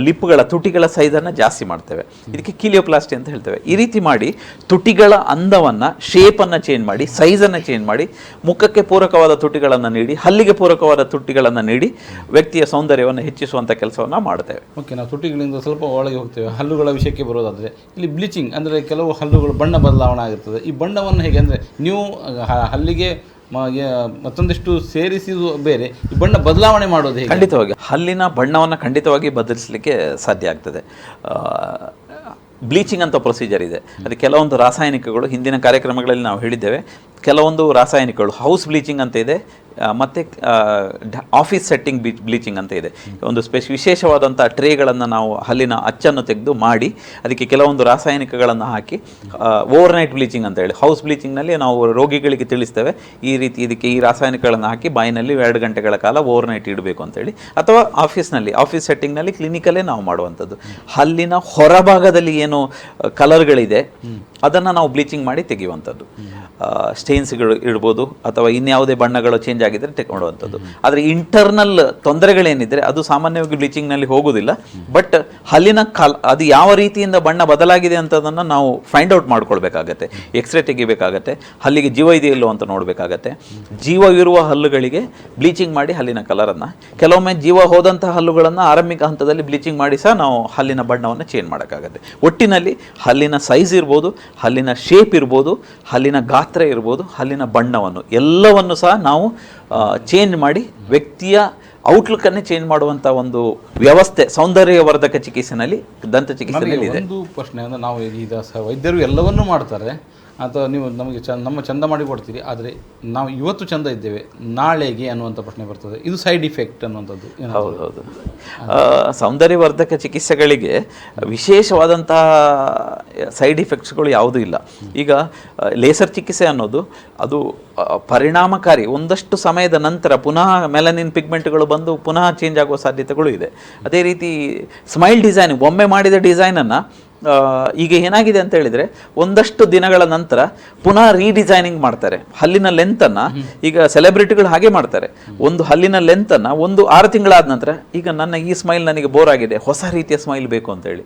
ಲಿಪ್ಗಳ ತುಟಿಗಳ ಸೈಜನ್ನು ಜಾಸ್ತಿ ಮಾಡ್ತೇವೆ. ಇದಕ್ಕೆ ಕಿಲಿಯೋಪ್ಲಾಸ್ಟಿ ಅಂತ ಹೇಳ್ತೇವೆ. ಈ ರೀತಿ ಮಾಡಿ ತುಟಿಗಳ ಅಂದವನ್ನು, ಶೇಪನ್ನು ಚೇಂಜ್ ಮಾಡಿ, ಸೈಜನ್ನು ಚೇಂಜ್ ಮಾಡಿ, ಮುಖಕ್ಕೆ ಪೂರಕವಾದ ತುಟಿಗಳನ್ನು ನೀಡಿ, ಹಲ್ಲಿಗೆ ಪೂರಕವಾದ ತುಟಿಗಳನ್ನು ನೀಡಿ ವ್ಯಕ್ತಿಯ ಸೌಂದರ್ಯವನ್ನು ಹೆಚ್ಚಿಸುವಂಥ ಕೆಲಸವನ್ನು ಮಾಡ್ತೇವೆ. ಓಕೆ, ನಾವು ತುಟಿಗಳಿಂದ ಸ್ವಲ್ಪ ಒಳಗೆ ಹೋಗ್ತೇವೆ. ಹಲ್ಲುಗಳ ವಿಷಯಕ್ಕೆ ಬರೋದಾದರೆ ಇಲ್ಲಿ ಬ್ಲೀಚಿಂಗ್ ಅಂದರೆ ಕೆಲವು ಹಲ್ಲುಗಳು ಬಣ್ಣ ಬದಲಾವಣೆ ಆಗಿರ್ತದೆ. ಈ ಬಣ್ಣವನ್ನು ಹೇಗೆ ಅಂದರೆ ನೀವು ಹಲ್ಲಿಗೆ ಮತ್ತೊಂದಿಷ್ಟು ಸೇರಿಸಿದು ಬೇರೆ, ಈ ಬಣ್ಣ ಬದಲಾವಣೆ ಮಾಡೋದು ಹೇಗೆ? ಖಂಡಿತವಾಗಿ ಹಲ್ಲಿನ ಬಣ್ಣವನ್ನು ಖಂಡಿತವಾಗಿ ಬದಲಿಸಲಿಕ್ಕೆ ಸಾಧ್ಯ ಆಗ್ತದೆ. ಬ್ಲೀಚಿಂಗ್ ಅಂತ ಪ್ರೊಸೀಜರ್ ಇದೆ. ಅದು ಕೆಲವೊಂದು ರಾಸಾಯನಿಕಗಳು ಹಿಂದಿನ ಕಾರ್ಯಕ್ರಮಗಳಲ್ಲಿ ನಾವು ಹೇಳಿದ್ದೇವೆ. ಕೆಲವೊಂದು ರಾಸಾಯನಿಕಗಳು ಹೌಸ್ ಬ್ಲೀಚಿಂಗ್ ಅಂತ ಇದೆ, ಮತ್ತು ಆಫೀಸ್ ಸೆಟ್ಟಿಂಗ್ ಬ್ಲೀಚಿಂಗ್ ಅಂತ ಇದೆ. ಒಂದು ವಿಶೇಷವಾದಂಥ ಟ್ರೇಗಳನ್ನು ನಾವು ಹಲ್ಲಿನ ಅಚ್ಚನ್ನು ತೆಗೆದು ಮಾಡಿ ಅದಕ್ಕೆ ಕೆಲವೊಂದು ರಾಸಾಯನಿಕಗಳನ್ನು ಹಾಕಿ ಓವರ್ನೈಟ್ ಬ್ಲೀಚಿಂಗ್ ಅಂತ ಹೇಳಿ, ಹೌಸ್ ಬ್ಲೀಚಿಂಗ್ನಲ್ಲಿ ನಾವು ರೋಗಿಗಳಿಗೆ ತಿಳಿಸ್ತೇವೆ ಈ ರೀತಿ ಇದಕ್ಕೆ ಈ ರಾಸಾಯನಿಕಗಳನ್ನು ಹಾಕಿ ಬಾಯಿನಲ್ಲಿ 2 ಗಂಟೆಗಳ ಕಾಲ ಓವರ್ನೈಟ್ ಇಡಬೇಕು ಅಂತೇಳಿ. ಅಥವಾ ಆಫೀಸ್ ಸೆಟ್ಟಿಂಗ್ನಲ್ಲಿ ಕ್ಲಿನಿಕಲ್ಲೇ ನಾವು ಮಾಡುವಂಥದ್ದು. ಹಲ್ಲಿನ ಹೊರಭಾಗದಲ್ಲಿ ಏನು ಕಲರ್ಗಳಿದೆ ಅದನ್ನು ನಾವು ಬ್ಲೀಚಿಂಗ್ ಮಾಡಿ ತೆಗೆಯುವಂಥದ್ದು. ಸ್ಟೇನ್ಸ್ಗಳು ಇಡ್ಬೋದು ಅಥವಾ ಇನ್ಯಾವುದೇ ಬಣ್ಣಗಳು ಚೇಂಜ್ ಆಗಿದ್ದರೆ ತೆಗೆದುಕೊಳ್ಳುವಂಥದ್ದು. ಆದರೆ ಇಂಟರ್ನಲ್ ತೊಂದರೆಗಳೇನಿದ್ರೆ ಅದು ಸಾಮಾನ್ಯವಾಗಿ ಬ್ಲೀಚಿಂಗ್ನಲ್ಲಿ ಹೋಗೋದಿಲ್ಲ. ಬಟ್ ಹಲ್ಲಿನ ಅದು ಯಾವ ರೀತಿಯಿಂದ ಬಣ್ಣ ಬದಲಾಗಿದೆ ಅಂತದನ್ನು ನಾವು ಫೈಂಡ್ ಔಟ್ ಮಾಡ್ಕೊಳ್ಬೇಕಾಗತ್ತೆ. ಎಕ್ಸ್ರೇ ತೆಗಿಬೇಕಾಗತ್ತೆ, ಹಲ್ಲಿಗೆ ಜೀವ ಇದೆಯಲ್ಲೋ ಅಂತ ನೋಡಬೇಕಾಗತ್ತೆ. ಜೀವವಿರುವ ಹಲ್ಲುಗಳಿಗೆ ಬ್ಲೀಚಿಂಗ್ ಮಾಡಿ ಹಲ್ಲಿನ ಕಲರನ್ನು, ಕೆಲವೊಮ್ಮೆ ಜೀವ ಹೋದಂಥ ಹಲ್ಲುಗಳನ್ನು ಆರಂಭಿಕ ಹಂತದಲ್ಲಿ ಬ್ಲೀಚಿಂಗ್ ಮಾಡಿ ಸಹ ನಾವು ಹಲ್ಲಿನ ಬಣ್ಣವನ್ನು ಚೇಂಜ್ ಮಾಡೋಕ್ಕಾಗತ್ತೆ. ಒಟ್ಟಿನಲ್ಲಿ ಹಲ್ಲಿನ ಸೈಜ್ ಇರ್ಬೋದು, ಹಲ್ಲಿನ ಶೇಪ್ ಇರ್ಬೋದು, ಹಲ್ಲಿನ ಗಾತ್ರ ಇರ್ಬೋದು, ಹಲ್ಲಿನ ಬಣ್ಣವನ್ನು ಎಲ್ಲವನ್ನು ಸಹ ನಾವು ಚೇಂಜ್ ಮಾಡಿ ವ್ಯಕ್ತಿಯ ಔಟ್ಲುಕ್ಕನ್ನೇ ಚೇಂಜ್ ಮಾಡುವಂಥ ಒಂದು ವ್ಯವಸ್ಥೆ ಸೌಂದರ್ಯವರ್ಧಕ ಚಿಕಿತ್ಸೆನಲ್ಲಿ, ದಂತ ಚಿಕಿತ್ಸೆಯಲ್ಲಿ ಇದೆ. ಒಂದು ಪ್ರಶ್ನೆ ಅಂದರೆ ನಾವು ಈಗ ವೈದ್ಯರು ಎಲ್ಲವನ್ನೂ ಮಾಡ್ತಾರೆ ಅಥವಾ ನೀವು ನಮಗೆ ನಮ್ಮ ಚಂದ ಮಾಡಿ ಕೊಡ್ತೀರಿ, ಆದರೆ ನಾವು ಇವತ್ತು ಚಂದ ಇದ್ದೇವೆ ನಾಳೆಗೆ ಅನ್ನುವಂಥ ಪ್ರಶ್ನೆ ಬರ್ತದೆ. ಇದು ಸೈಡ್ ಇಫೆಕ್ಟ್ ಅನ್ನುವಂಥದ್ದು. ಹೌದೌದು. ಸೌಂದರ್ಯವರ್ಧಕ ಚಿಕಿತ್ಸೆಗಳಿಗೆ ವಿಶೇಷವಾದಂತಹ ಸೈಡ್ ಇಫೆಕ್ಟ್ಸ್ಗಳು ಯಾವುದೂ ಇಲ್ಲ. ಈಗ ಲೇಸರ್ ಚಿಕಿತ್ಸೆ ಅನ್ನೋದು ಅದು ಪರಿಣಾಮಕಾರಿ. ಒಂದಷ್ಟು ಸಮಯದ ನಂತರ ಪುನಃ ಮೆಲನಿನ್ ಪಿಗ್ಮೆಂಟ್ಗಳು ಬಂದು ಪುನಃ ಚೇಂಜ್ ಆಗುವ ಸಾಧ್ಯತೆಗಳು ಇದೆ. ಅದೇ ರೀತಿ ಸ್ಮೈಲ್ ಡಿಸೈನ್, ಒಮ್ಮೆ ಮಾಡಿದ ಡಿಸೈನನ್ನು ಈಗ ಏನಾಗಿದೆ ಅಂತ ಹೇಳಿದರೆ ಒಂದಷ್ಟು ದಿನಗಳ ನಂತರ ಪುನಃ ರೀಡಿಸೈನಿಂಗ್ ಮಾಡ್ತಾರೆ. ಹಲ್ಲಿನ ಲೆಂತನ್ನು ಈಗ ಸೆಲೆಬ್ರಿಟಿಗಳು ಹಾಗೆ ಮಾಡ್ತಾರೆ. ಒಂದು ಹಲ್ಲಿನ ಲೆಂತನ್ನು 6 ತಿಂಗಳಾದ ನಂತರ ಈಗ ನನ್ನ ಈ ಸ್ಮೈಲ್ ನನಗೆ ಬೋರ್ ಆಗಿದೆ, ಹೊಸ ರೀತಿಯ ಸ್ಮೈಲ್ ಬೇಕು ಅಂತೇಳಿ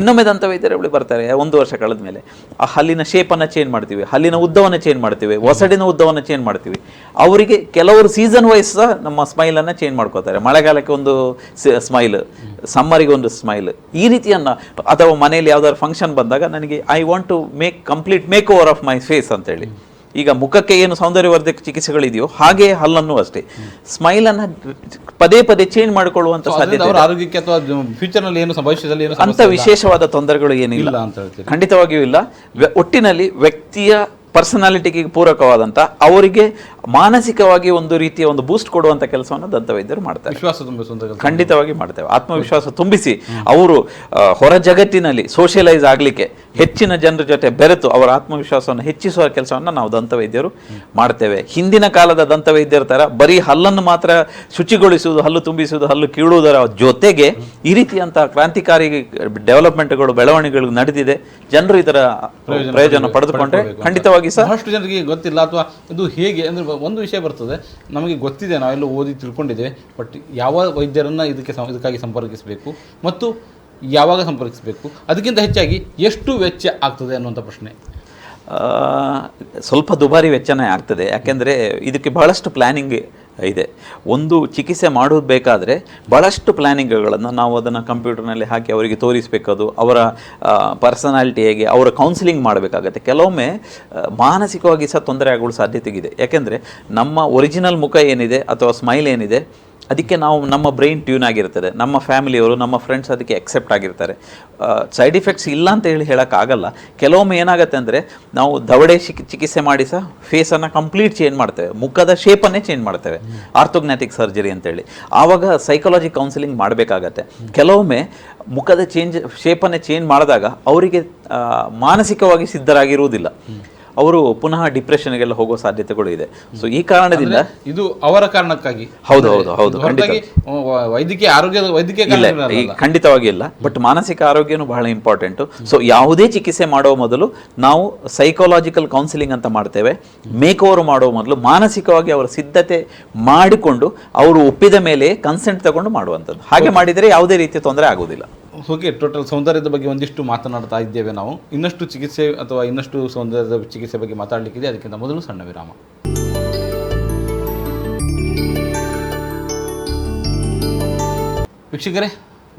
ಇನ್ನೊಮ್ಮೆ ದಂತ ವೈದ್ಯರು ಬರ್ತಾರೆ. 1 ವರ್ಷ ಕಳೆದ ಮೇಲೆ ಆ ಹಲ್ಲಿನ ಶೇಪನ್ನು ಚೇಂಜ್ ಮಾಡ್ತೀವಿ, ಹಲ್ಲಿನ ಉದ್ದವನ್ನು ಚೇಂಜ್ ಮಾಡ್ತೀವಿ, ಒಸಡಿನ ಉದ್ದವನ್ನು ಚೇಂಜ್ ಮಾಡ್ತೀವಿ. ಅವರಿಗೆ ಕೆಲವರು ಸೀಸನ್ ವೈಸ್ ಸಹ ನಮ್ಮ ಸ್ಮೈಲನ್ನು ಚೇಂಜ್ ಮಾಡ್ಕೋತಾರೆ. ಮಳೆಗಾಲಕ್ಕೆ ಒಂದು ಸ್ಮೈಲ್, ಸಮ್ಮರಿಗೆ ಒಂದು ಸ್ಮೈಲ್, ಈ ರೀತಿಯನ್ನು. ಅಥವಾ ಮನೆಯಲ್ಲಿ ಯಾವ್ದಾದ್ರು ಫಂಕ್ಷನ್ ಬಂದಾಗ ನನಗೆ I want to make complete make over of my face ಅಂತೇಳಿ. ಈಗ ಮುಖಕ್ಕೆ ಏನು ಸೌಂದರ್ಯವರ್ಧಕ ಚಿಕಿತ್ಸೆಗಳಿದೆಯೋ ಹಾಗೆ ಹಲ್ಲನ್ನು ಅಷ್ಟೇ ಸ್ಮೈಲನ್ನು ಪದೇ ಪದೇ ಚೇಂಜ್ ಮಾಡಿಕೊಳ್ಳುವಂಥ ಸಾಧ್ಯತೆ. ಆರೋಗ್ಯಕ್ಕೆ ಅಥವಾ ಫ್ಯೂಚರ್ನಲ್ಲಿ ಏನು ಭವಿಷ್ಯದಲ್ಲಿ ಏನು ಅಂತ ವಿಶೇಷವಾದ ತೊಂದರೆಗಳು ಏನಿಲ್ಲ ಅಂತ ಹೇಳ್ತೀವಿ. ಖಂಡಿತವಾಗಿಯೂ ಇಲ್ಲ. ಒಟ್ಟಿನಲ್ಲಿ ವ್ಯಕ್ತಿಯ ಪರ್ಸನಾಲಿಟಿಗೆ ಪೂರಕವಾದಂಥ, ಅವರಿಗೆ ಮಾನಸಿಕವಾಗಿ ಒಂದು ರೀತಿಯ ಒಂದು ಬೂಸ್ಟ್ ಕೊಡುವಂಥ ಕೆಲಸವನ್ನು ದಂತವೈದ್ಯರು ಮಾಡ್ತಾರೆ. ವಿಶ್ವಾಸ ತುಂಬಿಸುವಂಥ ಖಂಡಿತವಾಗಿ ಮಾಡ್ತೇವೆ. ಆತ್ಮವಿಶ್ವಾಸ ತುಂಬಿಸಿ ಅವರು ಹೊರ ಜಗತ್ತಿನಲ್ಲಿ ಸೋಷಿಯಲೈಸ್ ಆಗಲಿಕ್ಕೆ, ಹೆಚ್ಚಿನ ಜನರ ಜೊತೆ ಬೆರೆತು ಅವರ ಆತ್ಮವಿಶ್ವಾಸವನ್ನು ಹೆಚ್ಚಿಸುವ ಕೆಲಸವನ್ನು ನಾವು ದಂತವೈದ್ಯರು ಮಾಡ್ತೇವೆ. ಹಿಂದಿನ ಕಾಲದ ದಂತವೈದ್ಯರ ಥರ ಬರೀ ಹಲ್ಲನ್ನು ಮಾತ್ರ ಶುಚಿಗೊಳಿಸುವುದು, ಹಲ್ಲು ತುಂಬಿಸುವುದು, ಹಲ್ಲು ಕೀಳುವುದರ ಜೊತೆಗೆ ಈ ರೀತಿಯಂಥ ಕ್ರಾಂತಿಕಾರಿ ಡೆವಲಪ್ಮೆಂಟ್ಗಳು, ಬೆಳವಣಿಗೆಗಳು ನಡೆದಿದೆ. ಜನರು ಇದರ ಪ್ರಯೋಜನ ಪಡೆದುಕೊಂಡ್ರೆ ಖಂಡಿತವಾಗಿ ಬಹಳಷ್ಟು ಜನರಿಗೆ ಗೊತ್ತಿಲ್ಲ. ಅಥವಾ ಇದು ಹೇಗೆ ಅಂದರೆ ಒಂದು ವಿಷಯ ಬರ್ತದೆ, ನಮಗೆ ಗೊತ್ತಿದೆ, ನಾವೆಲ್ಲ ಓದಿ ತಿಳ್ಕೊಂಡಿದ್ದೇವೆ, ಬಟ್ ಯಾವ ವೈದ್ಯರನ್ನು ಇದಕ್ಕಾಗಿ ಸಂಪರ್ಕಿಸಬೇಕು ಮತ್ತು ಯಾವಾಗ ಸಂಪರ್ಕಿಸಬೇಕು, ಅದಕ್ಕಿಂತ ಹೆಚ್ಚಾಗಿ ಎಷ್ಟು ವೆಚ್ಚ ಆಗ್ತದೆ ಅನ್ನುವಂಥ ಪ್ರಶ್ನೆ. ಸ್ವಲ್ಪ ದುಬಾರಿ ವೆಚ್ಚನೇ ಆಗ್ತದೆ. ಯಾಕೆಂದರೆ ಇದಕ್ಕೆ ಬಹಳಷ್ಟು ಪ್ಲ್ಯಾನಿಂಗ್ ಇದೆ. ಒಂದು ಚಿಕಿತ್ಸೆ ಮಾಡೋದು ಬೇಕಾದರೆ ಭಾಳಷ್ಟು ಪ್ಲ್ಯಾನಿಂಗ್ಗಳನ್ನು ನಾವು ಅದನ್ನು ಕಂಪ್ಯೂಟರ್ನಲ್ಲಿ ಹಾಕಿ ಅವರಿಗೆ ತೋರಿಸಬೇಕದು. ಅವರ ಪರ್ಸನಾಲಿಟಿ ಹೇಗೆ, ಅವರ ಕೌನ್ಸಿಲಿಂಗ್ ಮಾಡಬೇಕಾಗತ್ತೆ. ಕೆಲವೊಮ್ಮೆ ಮಾನಸಿಕವಾಗಿ ಸಹ ತೊಂದರೆ ಆಗುವ ಸಾಧ್ಯತೆ ಇದೆ. ಯಾಕೆಂದರೆ ನಮ್ಮ ಒರಿಜಿನಲ್ ಮುಖ ಏನಿದೆ ಅಥವಾ ಸ್ಮೈಲ್ ಏನಿದೆ ಅದಕ್ಕೆ ನಾವು ನಮ್ಮ ಬ್ರೈನ್ ಟ್ಯೂನ್ ಆಗಿರ್ತದೆ, ನಮ್ಮ ಫ್ಯಾಮಿಲಿಯವರು ನಮ್ಮ ಫ್ರೆಂಡ್ಸ್ ಅದಕ್ಕೆ ಎಕ್ಸೆಪ್ಟ್ ಆಗಿರ್ತಾರೆ. ಸೈಡ್ ಇಫೆಕ್ಟ್ಸ್ ಇಲ್ಲ ಅಂತ ಹೇಳೋಕ್ಕಾಗಲ್ಲ. ಕೆಲವೊಮ್ಮೆ ಏನಾಗುತ್ತೆ ಅಂದರೆ ನಾವು ದವಡೆ ಚಿಕಿತ್ಸೆ ಮಾಡಿ ಸಹ ಫೇಸನ್ನು ಕಂಪ್ಲೀಟ್ ಚೇಂಜ್ ಮಾಡ್ತೇವೆ, ಮುಖದ ಶೇಪನ್ನೇ ಚೇಂಜ್ ಮಾಡ್ತೇವೆ, ಆರ್ಥೋಗ್ನಾಟಿಕ್ ಸರ್ಜರಿ ಅಂತೇಳಿ. ಆವಾಗ ಸೈಕಾಲಜಿ ಕೌನ್ಸಿಲಿಂಗ್ ಮಾಡಬೇಕಾಗತ್ತೆ. ಕೆಲವೊಮ್ಮೆ ಮುಖದ ಶೇಪನ್ನೇ ಚೇಂಜ್ ಮಾಡಿದಾಗ ಅವರಿಗೆ ಮಾನಸಿಕವಾಗಿ ಸಿದ್ಧರಾಗಿರುವುದಿಲ್ಲ, ಅವರು ಪುನಃ ಡಿಪ್ರೆಷನ್ಗೆಲ್ಲ ಹೋಗೋ ಸಾಧ್ಯತೆಗಳು ಇದೆ. ಸೊ ಈ ಕಾರಣದಿಂದ ಇದು ಅವರ ಕಾರಣಕ್ಕಾಗಿ. ಹೌದು ಹೌದು ಹೌದು, ವೈದ್ಯಕೀಯ ಖಂಡಿತವಾಗಿ ಇಲ್ಲ. ಬಟ್ ಮಾನಸಿಕ ಆರೋಗ್ಯನೂ ಬಹಳ ಇಂಪಾರ್ಟೆಂಟು. ಸೊ ಯಾವುದೇ ಚಿಕಿತ್ಸೆ ಮಾಡುವ ಮೊದಲು ನಾವು ಸೈಕಾಲಜಿಕಲ್ ಕೌನ್ಸಿಲಿಂಗ್ ಅಂತ ಮಾಡ್ತೇವೆ. ಮೇಕ್ ಓವರ್ ಮಾಡುವ ಮೊದಲು ಮಾನಸಿಕವಾಗಿ ಅವರ ಸಿದ್ಧತೆ ಮಾಡಿಕೊಂಡು ಅವರು ಒಪ್ಪಿದ ಮೇಲೆ ಕನ್ಸೆಂಟ್ ತಗೊಂಡು ಮಾಡುವಂಥದ್ದು. ಹಾಗೆ ಮಾಡಿದರೆ ಯಾವುದೇ ರೀತಿಯ ತೊಂದರೆ ಆಗುವುದಿಲ್ಲ. ಓಕೆ, ಟೋಟಲ್ ಸೌಂದರ್ಯದ ಬಗ್ಗೆ ಒಂದಿಷ್ಟು ಮಾತನಾಡ್ತಾ ಇದ್ದೇವೆ ನಾವು. ಇನ್ನಷ್ಟು ಚಿಕಿತ್ಸೆ ಅಥವಾ ಇನ್ನಷ್ಟು ಸೌಂದರ್ಯದ ಚಿಕಿತ್ಸೆ ಬಗ್ಗೆ ಮಾತಾಡಲಿಕ್ಕಿದೆ. ಅದಕ್ಕಿಂತ ಮೊದಲು ಸಣ್ಣ ವಿರಾಮ. ವೀಕ್ಷಕರೇ,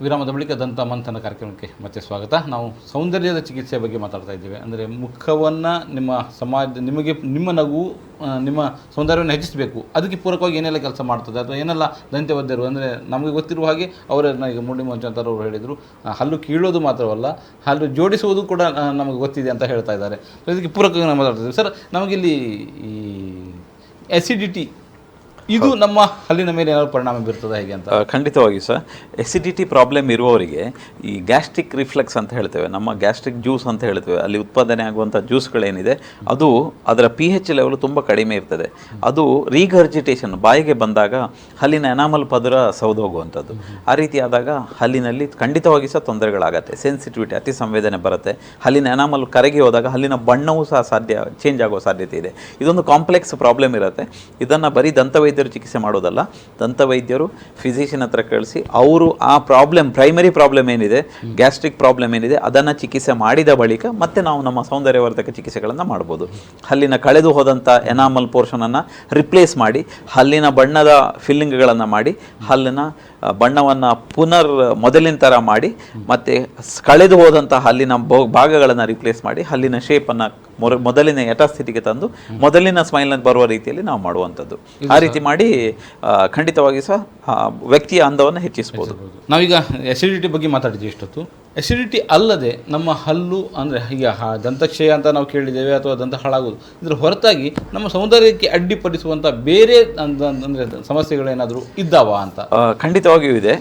ವಿರಾಮದ ಬಳಿಕ ದಂತ ಮಂಥನ ಕಾರ್ಯಕ್ರಮಕ್ಕೆ ಮತ್ತೆ ಸ್ವಾಗತ. ನಾವು ಸೌಂದರ್ಯದ ಚಿಕಿತ್ಸೆಯ ಬಗ್ಗೆ ಮಾತಾಡ್ತಾ ಇದ್ದೇವೆ. ಅಂದರೆ ಮುಖವನ್ನು ನಿಮ್ಮ ನಗು ನಿಮ್ಮ ಸೌಂದರ್ಯವನ್ನು ಹೆಚ್ಚಿಸಬೇಕು, ಅದಕ್ಕೆ ಪೂರಕವಾಗಿ ಏನೆಲ್ಲ ಕೆಲಸ ಮಾಡ್ತದೆ ಅಥವಾ ಏನೆಲ್ಲ ದಂತ್ಯವೈದ್ಯರು, ಅಂದರೆ ನಮಗೆ ಗೊತ್ತಿರುವ ಹಾಗೆ ಅವರನ್ನು ಈಗ ಮುರಳಿ ಮೋಹನ್ ಚುಂತಾರು ಅವರು ಹೇಳಿದರು, ಹಲ್ಲು ಕೀಳೋದು ಮಾತ್ರವಲ್ಲ ಹಲ್ಲು ಜೋಡಿಸುವುದು ಕೂಡ ನಮಗೆ ಗೊತ್ತಿದೆ ಅಂತ ಹೇಳ್ತಾ ಇದ್ದಾರೆ. ಇದಕ್ಕೆ ಪೂರಕವಾಗಿ ನಾವು ಮಾತಾಡ್ತಿದ್ದೀವಿ. ಸರ್, ನಮಗಿಲ್ಲಿ ಈ ಎಸಿಡಿಟಿ ಇದು ನಮ್ಮ ಹಲ್ಲಿನ ಮೇಲೆ ಏನಾದರೂ ಪರಿಣಾಮ ಬೀರ್ತದೆ ಹೇಗೆ ಅಂತ? ಖಂಡಿತವಾಗಿ ಸರ್. ಎಸಿಡಿಟಿ ಪ್ರಾಬ್ಲಮ್ ಇರುವವರಿಗೆ ಈ ಗ್ಯಾಸ್ಟ್ರಿಕ್ ರಿಫ್ಲೆಕ್ಸ್ ಅಂತ ಹೇಳ್ತೇವೆ, ನಮ್ಮ ಗ್ಯಾಸ್ಟ್ರಿಕ್ ಜ್ಯೂಸ್ ಅಂತ ಹೇಳ್ತೇವೆ, ಅಲ್ಲಿ ಉತ್ಪಾದನೆ ಆಗುವಂಥ ಜ್ಯೂಸ್ಗಳೇನಿದೆ ಅದು ಅದರ pH ಲೆವೆಲ್ ತುಂಬ ಕಡಿಮೆ ಇರ್ತದೆ. ಅದು ರೀಗರ್ಜಿಟೇಷನ್ ಬಾಯಿಗೆ ಬಂದಾಗ ಹಲ್ಲಿನ ಎನಾಮಲ್ ಪದರ ಸೌದೋಗುವಂಥದ್ದು. ಆ ರೀತಿ ಆದಾಗ ಹಲ್ಲಿನಲ್ಲಿ ಖಂಡಿತವಾಗಿ ಸಹ ತೊಂದರೆಗಳಾಗತ್ತೆ. ಸೆನ್ಸಿಟಿವಿಟಿ, ಅತಿ ಸಂವೇದನೆ ಬರುತ್ತೆ. ಹಲ್ಲಿನ ಎನಾಮಲ್ ಕರಗಿ ಹೋದಾಗ ಹಲ್ಲಿನ ಬಣ್ಣವೂ ಸಹ ಚೇಂಜ್ ಆಗೋ ಸಾಧ್ಯತೆ ಇದೆ. ಇದೊಂದು ಕಾಂಪ್ಲೆಕ್ಸ್ ಪ್ರಾಬ್ಲಮ್ ಇರುತ್ತೆ. ಇದನ್ನು ಬರೀ ದಂತವೈದ್ಯರು ಚಿಕಿತ್ಸೆ ಮಾಡೋದಲ್ಲ, ದಂತವೈದ್ಯರು ಫಿಸಿಷಿಯನ್ ಹತ್ರ ಕಳಿಸಿ ಅವರು ಆ ಪ್ರೈಮರಿ ಪ್ರಾಬ್ಲಮ್ ಏನಿದೆ, ಗ್ಯಾಸ್ಟ್ರಿಕ್ ಪ್ರಾಬ್ಲಮ್ ಏನಿದೆ, ಅದನ್ನು ಚಿಕಿತ್ಸೆ ಮಾಡಿದ ಬಳಿಕ ಮತ್ತೆ ನಾವು ನಮ್ಮ ಸೌಂದರ್ಯವರ್ಧಕ ಚಿಕಿತ್ಸೆಗಳನ್ನು ಮಾಡ್ಬೋದು. ಹಲ್ಲಿನ ಕಳೆದು ಹೋದಂಥ ಎನಾಮಲ್ ಪೋರ್ಷನನ್ನು ರಿಪ್ಲೇಸ್ ಮಾಡಿ, ಹಲ್ಲಿನ ಬಣ್ಣದ ಫಿಲ್ಲಿಂಗ್ಗಳನ್ನು ಮಾಡಿ, ಹಲ್ಲಿನ ಬಣ್ಣವನ್ನು ಮೊದಲಿನ ಥರ ಮಾಡಿ, ಮತ್ತು ಕಳೆದು ಹೋದಂಥ ಹಲ್ಲಿನ ಭಾಗಗಳನ್ನು ರಿಪ್ಲೇಸ್ ಮಾಡಿ ಹಲ್ಲಿನ ಶೇಪನ್ನು ಮೊದಲಿನ ಯಥಾಸ್ಥಿತಿಗೆ ತಂದು ಮೊದಲಿನ ಸ್ಮೈಲ್ ಬರುವ ರೀತಿಯಲ್ಲಿ ನಾವು ಮಾಡುವಂಥದ್ದು. ಆ ರೀತಿ ಮಾಡಿ ಖಂಡಿತವಾಗಿ ಸಹ ವ್ಯಕ್ತಿಯ ಅಂದವನ್ನು ಹೆಚ್ಚಿಸ್ಬೋದು. ನಾವೀಗ ಎಸಿಡಿಟಿ ಬಗ್ಗೆ ಮಾತಾಡಿದ್ವಿ ಇಷ್ಟೊತ್ತು. ಎಸಿಡಿಟಿ ಅಲ್ಲದೆ ನಮ್ಮ ಹಲ್ಲು ಅಂದರೆ ಈಗ ದಂತಕ್ಷಯ ಅಂತ ನಾವು ಕೇಳಿದ್ದೇವೆ ಅಥವಾ ದಂತ ಹಾಳಾಗೋದು, ಇದರ ಹೊರತಾಗಿ ನಮ್ಮ ಸೌಂದರ್ಯಕ್ಕೆ ಅಡ್ಡಿಪಡಿಸುವಂಥ ಬೇರೆ ಅಂದರೆ ಸಮಸ್ಯೆಗಳೇನಾದರೂ ಇದ್ದಾವ ಅಂತ? ಖಂಡಿತವಾಗಿಯೂ ಇದೆ.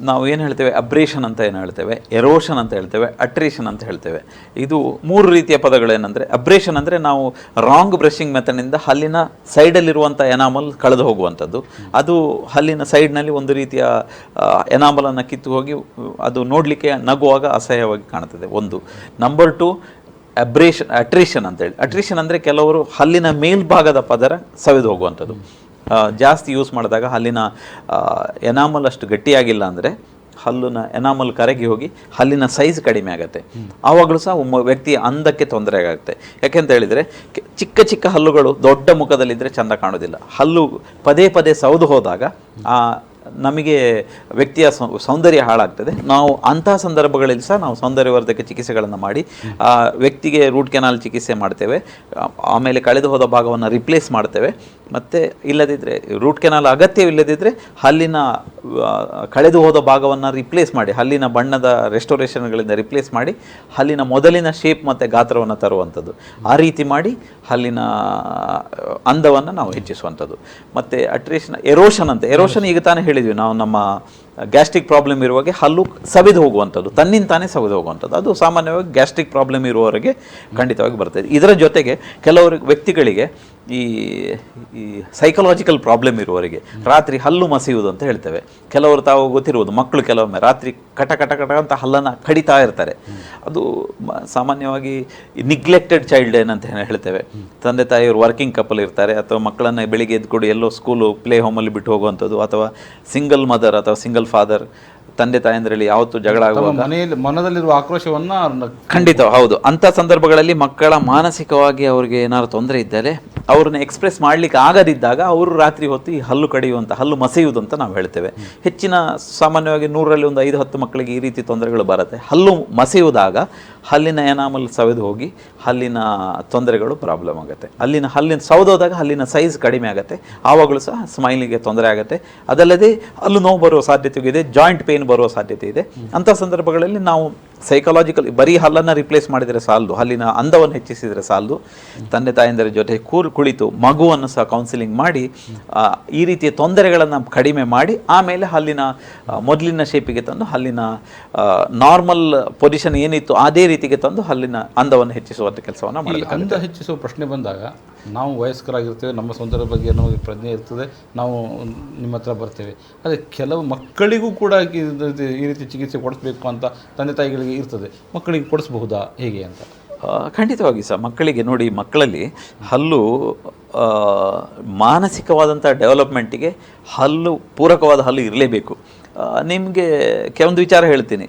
ನಾವು ಏನು ಹೇಳ್ತೇವೆ, ಅಬ್ರೇಷನ್ ಅಂತ ಏನು ಹೇಳ್ತೇವೆ, ಎರೋಷನ್ ಅಂತ ಹೇಳ್ತೇವೆ, ಅಟ್ರೇಷನ್ ಅಂತ ಹೇಳ್ತೇವೆ. ಇದು 3 ರೀತಿಯ ಪದಗಳೇನೆಂದರೆ, ಅಬ್ರೇಷನ್ ಅಂದರೆ ನಾವು ರಾಂಗ್ ಬ್ರಷಿಂಗ್ ಮೆಥಡ್ನಿಂದ ಹಲ್ಲಿನ ಸೈಡಲ್ಲಿರುವಂಥ ಎನಾಮಲ್ ಕಳೆದು ಹೋಗುವಂಥದ್ದು. ಅದು ಹಲ್ಲಿನ ಸೈಡ್ನಲ್ಲಿ ಒಂದು ರೀತಿಯ ಎನಾಮಲನ್ನು ಕಿತ್ತು ಹೋಗಿ ಅದು ನೋಡಲಿಕ್ಕೆ ನಗುವಾಗ ಅಸಹ್ಯವಾಗಿ ಕಾಣುತ್ತದೆ. ಒಂದು. ನಂಬರ್ 2 ಅಟ್ರೇಷನ್ ಅಂತೇಳಿ. ಅಟ್ರೇಷನ್ ಅಂದರೆ ಕೆಲವರು ಹಲ್ಲಿನ ಮೇಲ್ಭಾಗದ ಪದರ ಸವೆದು ಹೋಗುವಂಥದ್ದು. ಜಾಸ್ತಿ ಯೂಸ್ ಮಾಡಿದಾಗ ಹಲ್ಲಿನ ಎನಾಮಲ್ ಅಷ್ಟು ಗಟ್ಟಿಯಾಗಿಲ್ಲ ಅಂದರೆ ಹಲ್ಲಿನ ಎನಾಮಲ್ ಕರಗಿ ಹೋಗಿ ಹಲ್ಲಿನ ಸೈಜ್ ಕಡಿಮೆ ಆಗುತ್ತೆ. ಆವಾಗಲೂ ಸಹ ವ್ಯಕ್ತಿಯ ಅಂದಕ್ಕೆ ತೊಂದರೆ ಆಗುತ್ತೆ. ಯಾಕೆಂತ ಹೇಳಿದರೆ ಚಿಕ್ಕ ಚಿಕ್ಕ ಹಲ್ಲುಗಳು ದೊಡ್ಡ ಮುಖದಲ್ಲಿದ್ದರೆ ಚೆಂದ ಕಾಣೋದಿಲ್ಲ. ಹಲ್ಲು ಪದೇ ಪದೇ ಸೌದು ಹೋದಾಗ ನಮಗೆ ವ್ಯಕ್ತಿಯ ಸೌಂದರ್ಯ ಹಾಳಾಗ್ತದೆ. ನಾವು ಅಂತಹ ಸಂದರ್ಭಗಳಲ್ಲಿ ಸಹ ನಾವು ಸೌಂದರ್ಯವರ್ಧಕ ಚಿಕಿತ್ಸೆಗಳನ್ನು ಮಾಡಿ ವ್ಯಕ್ತಿಗೆ ರೂಟ್ ಕೆನಾಲ್ ಚಿಕಿತ್ಸೆ ಮಾಡ್ತೇವೆ. ಆಮೇಲೆ ಕಳೆದು ಹೋದ ಭಾಗವನ್ನು ರಿಪ್ಲೇಸ್ ಮಾಡ್ತೇವೆ. ಮತ್ತು ಇಲ್ಲದಿದ್ದರೆ ರೂಟ್ ಕೆನಾಲ್ ಅಗತ್ಯವಿಲ್ಲದಿದ್ದರೆ ಹಲ್ಲಿನ ಕಳೆದು ಹೋದ ಭಾಗವನ್ನು ರಿಪ್ಲೇಸ್ ಮಾಡಿ, ಹಲ್ಲಿನ ಬಣ್ಣದ ರೆಸ್ಟೋರೇಷನ್ಗಳಿಂದ ರಿಪ್ಲೇಸ್ ಮಾಡಿ ಹಲ್ಲಿನ ಮೊದಲಿನ ಶೇಪ್ ಮತ್ತು ಗಾತ್ರವನ್ನು ತರುವಂಥದ್ದು. ಆ ರೀತಿ ಮಾಡಿ ಹಲ್ಲಿನ ಅಂದವನ್ನು ನಾವು ಹೆಚ್ಚಿಸುವಂಥದ್ದು. ಮತ್ತು ಎರೋಷನ್ ಅಂತ, ಎರೋಷನ್ ಈಗ ತಾನೇ ಹೇಳಿದ್ವಿ ನಾವು, ನಮ್ಮ ಗ್ಯಾಸ್ಟ್ರಿಕ್ ಪ್ರಾಬ್ಲಮ್ ಇರುವಾಗೆ ಹಲ್ಲು ಸವೆದು ಹೋಗುವಂಥದ್ದು, ತನ್ನಿಂತಾನೇ ಸವೆದು ಹೋಗುವಂಥದ್ದು. ಅದು ಸಾಮಾನ್ಯವಾಗಿ ಗ್ಯಾಸ್ಟ್ರಿಕ್ ಪ್ರಾಬ್ಲಮ್ ಇರುವವರಿಗೆ ಖಂಡಿತವಾಗಿ ಬರ್ತದೆ. ಇದರ ಜೊತೆಗೆ ಕೆಲವರು ವ್ಯಕ್ತಿಗಳಿಗೆ ಈ ಸೈಕಲಾಜಿಕಲ್ ಪ್ರಾಬ್ಲಮ್ ಇರುವವರಿಗೆ ರಾತ್ರಿ ಹಲ್ಲು ಮಸಿಯುವುದು ಅಂತ ಹೇಳ್ತೇವೆ. ಕೆಲವರು ತಾವು ಗೊತ್ತಿರುವುದು, ಮಕ್ಕಳು ಕೆಲವೊಮ್ಮೆ ರಾತ್ರಿ ಕಟ ಕಟ ಕಟ ಅಂತ ಹಲ್ಲನ್ನು ಕಡಿತಾ ಇರ್ತಾರೆ. ಅದು ಸಾಮಾನ್ಯವಾಗಿ ನಿಗ್ಲೆಕ್ಟೆಡ್ ಚೈಲ್ಡ್ ಏನಂತ ಹೇಳ್ತೇವೆ. ತಂದೆ ತಾಯಿಯವರು ವರ್ಕಿಂಗ್ ಕಪಲ್ ಇರ್ತಾರೆ, ಅಥವಾ ಮಕ್ಕಳನ್ನು ಬೆಳಿಗ್ಗೆ ಎದ್ಕೊಡು ಎಲ್ಲೋ ಸ್ಕೂಲು ಪ್ಲೇ ಹೋಮಲ್ಲಿ ಬಿಟ್ಟು ಹೋಗುವಂಥದ್ದು, ಅಥವಾ ಸಿಂಗಲ್ ಮದರ್ ಅಥವಾ ಸಿಂಗಲ್ ಫಾದರ್ ತಂದೆ ತಾಯಂದಿರಲ್ಲಿ ಯಾವತ್ತು ಜಗಳ ಆಗುವಾಗ ಮನೆಯಲ್ಲಿ ಮನದಲ್ಲಿರುವ ಆಕ್ರೋಶವನ್ನು ಖಂಡಿತ ಹೌದು, ಅಂಥ ಸಂದರ್ಭಗಳಲ್ಲಿ ಮಕ್ಕಳ ಮಾನಸಿಕವಾಗಿ ಅವ್ರಿಗೆ ಏನಾದ್ರು ತೊಂದರೆ ಇದ್ದರೆ ಅವ್ರನ್ನ ಎಕ್ಸ್ಪ್ರೆಸ್ ಮಾಡ್ಲಿಕ್ಕೆ ಆಗದಿದ್ದಾಗ ಅವರು ರಾತ್ರಿ ಹೊತ್ತು ಈ ಹಲ್ಲು ಕಡಿಯುವಂಥ, ಹಲ್ಲು ಮಸೆಯುವುದು ಅಂತ ನಾವು ಹೇಳ್ತೇವೆ. ಹೆಚ್ಚಿನ ಸಾಮಾನ್ಯವಾಗಿ 100ರಲ್ಲಿ ಒಂದು 5-10 ಮಕ್ಕಳಿಗೆ ಈ ರೀತಿ ತೊಂದರೆಗಳು ಬರುತ್ತೆ. ಹಲ್ಲು ಮಸೆಯುವುದಾಗ ಹಲ್ಲಿನ ಎನಾಮಲ್ ಸವೆದು ಹೋಗಿ ಹಲ್ಲಿನ ತೊಂದರೆಗಳು ಪ್ರಾಬ್ಲಮ್ ಆಗುತ್ತೆ. ಹಲ್ಲಿನ ಸೌದೋದಾಗ ಹಲ್ಲಿನ ಸೈಜ್ ಕಡಿಮೆ ಆಗುತ್ತೆ, ಆವಾಗಲೂ ಸಹ ಸ್ಮೈಲಿಗೆ ತೊಂದರೆ ಆಗುತ್ತೆ. ಅದಲ್ಲದೆ ಹಲ್ಲು ನೋವು ಬರುವ ಸಾಧ್ಯತೆ ಇದೆ, ಜಾಯಿಂಟ್ ಪೇನ್ ಬರುವ ಸಾಧ್ಯತೆ ಇದೆ. ಅಂಥ ಸಂದರ್ಭಗಳಲ್ಲಿ ನಾವು ಸೈಕಾಲಜಿಕಲ್ ಬರೀ ಹಲ್ಲನ್ನು ರಿಪ್ಲೇಸ್ ಮಾಡಿದರೆ ಸಾಲದು, ಹಲ್ಲಿನ ಅಂದವನ್ನು ಹೆಚ್ಚಿಸಿದರೆ ಸಾಲದು. ತಂದೆ ತಾಯಂದಿರ ಜೊತೆ ಕುಳಿತು ಮಗುವನ್ನು ಸಹ ಕೌನ್ಸಿಲಿಂಗ್ ಮಾಡಿ ಈ ರೀತಿಯ ತೊಂದರೆಗಳನ್ನು ಕಡಿಮೆ ಮಾಡಿ ಆಮೇಲೆ ಹಲ್ಲಿನ ಮೊದಲಿನ ಶೇಪಿಗೆ ತಂದು ಹಲ್ಲಿನ ನಾರ್ಮಲ್ ಪೊಸಿಷನ್ ಏನಿತ್ತು ಅದೇ ರೀತಿಗೆ ತಂದು ಹಲ್ಲಿನ ಅಂದವನ್ನು ಹೆಚ್ಚಿಸುವಂಥ ಕೆಲಸವನ್ನು ಮಾಡಬೇಕು. ಅಂದ ಹೆಚ್ಚಿಸುವ ಪ್ರಶ್ನೆ ಬಂದಾಗ ನಾವು ವಯಸ್ಕರಾಗಿರ್ತೇವೆ, ನಮ್ಮ ಸೌಂದರ್ಯದ ಬಗ್ಗೆ ನಮಗೆ ಪ್ರಜ್ಞೆ ಇರ್ತದೆ, ನಾವು ನಿಮ್ಮ ಹತ್ರ ಬರ್ತೇವೆ. ಆದರೆ ಕೆಲವು ಮಕ್ಕಳಿಗೂ ಕೂಡ ಈ ರೀತಿ ಚಿಕಿತ್ಸೆ ಕೊಡಿಸ್ಬೇಕು ಅಂತ ತಂದೆ ತಾಯಿಗಳಿಗೆ ಇರ್ತದೆ, ಮಕ್ಕಳಿಗೆ ಕೊಡಿಸಬಹುದಾ ಹೇಗೆ ಅಂತ? ಖಂಡಿತವಾಗಿ ಸಹ ಮಕ್ಕಳಿಗೆ ನೋಡಿ, ಮಕ್ಕಳಲ್ಲಿ ಹಲ್ಲು ಮಾನಸಿಕವಾದಂಥ ಡೆವಲಪ್ಮೆಂಟಿಗೆ ಹಲ್ಲು ಪೂರಕವಾದ ಹಲ್ಲು ಇರಲೇಬೇಕು. ನಿಮಗೆ ಕೆಲವೊಂದು ವಿಚಾರ ಹೇಳ್ತೀನಿ.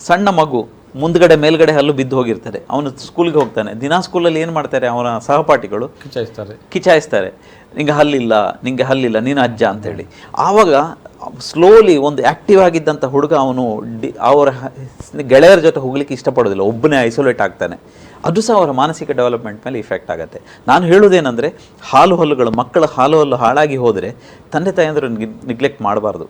ಸಣ್ಣ ಮಗು ಮುಂದ್ಗಡೆ ಮೇಲ್ಗಡೆ ಹಲ್ಲು ಬಿದ್ದು ಹೋಗಿರ್ತಾರೆ, ಅವನು ಸ್ಕೂಲ್ಗೆ ಹೋಗ್ತಾನೆ, ದಿನಾ ಸ್ಕೂಲಲ್ಲಿ ಏನು ಮಾಡ್ತಾರೆ, ಅವನ ಸಹಪಾಠಿಗಳು ಕಿಚಾಯಿಸ್ತಾರೆ, ನಿಂಗೆ ಹಲ್ಲಿಲ್ಲ ನೀನು ಅಜ್ಜ ಅಂತೇಳಿ. ಆವಾಗ ಸ್ಲೋಲಿ ಒಂದು ಆ್ಯಕ್ಟಿವ್ ಆಗಿದ್ದಂಥ ಹುಡುಗ ಅವನು ಅವರ ಗೆಳೆಯರ ಜೊತೆ ಹೋಗ್ಲಿಕ್ಕೆ ಇಷ್ಟಪಡೋದಿಲ್ಲ, ಒಬ್ಬನೇ ಐಸೋಲೇಟ್ ಆಗ್ತಾನೆ. ಅದು ಸಹ ಅವರ ಮಾನಸಿಕ ಡೆವಲಪ್ಮೆಂಟ್ ಮೇಲೆ ಇಫೆಕ್ಟ್ ಆಗುತ್ತೆ. ನಾನು ಹೇಳೋದೇನೆಂದರೆ, ಮಕ್ಕಳ ಹಾಲು ಹಲ್ಲು ಹಾಳಾಗಿ ಹೋದರೆ ತಂದೆ ತಾಯಂದರು ನಿಗ್ಲೆಕ್ಟ್ ಮಾಡಬಾರ್ದು,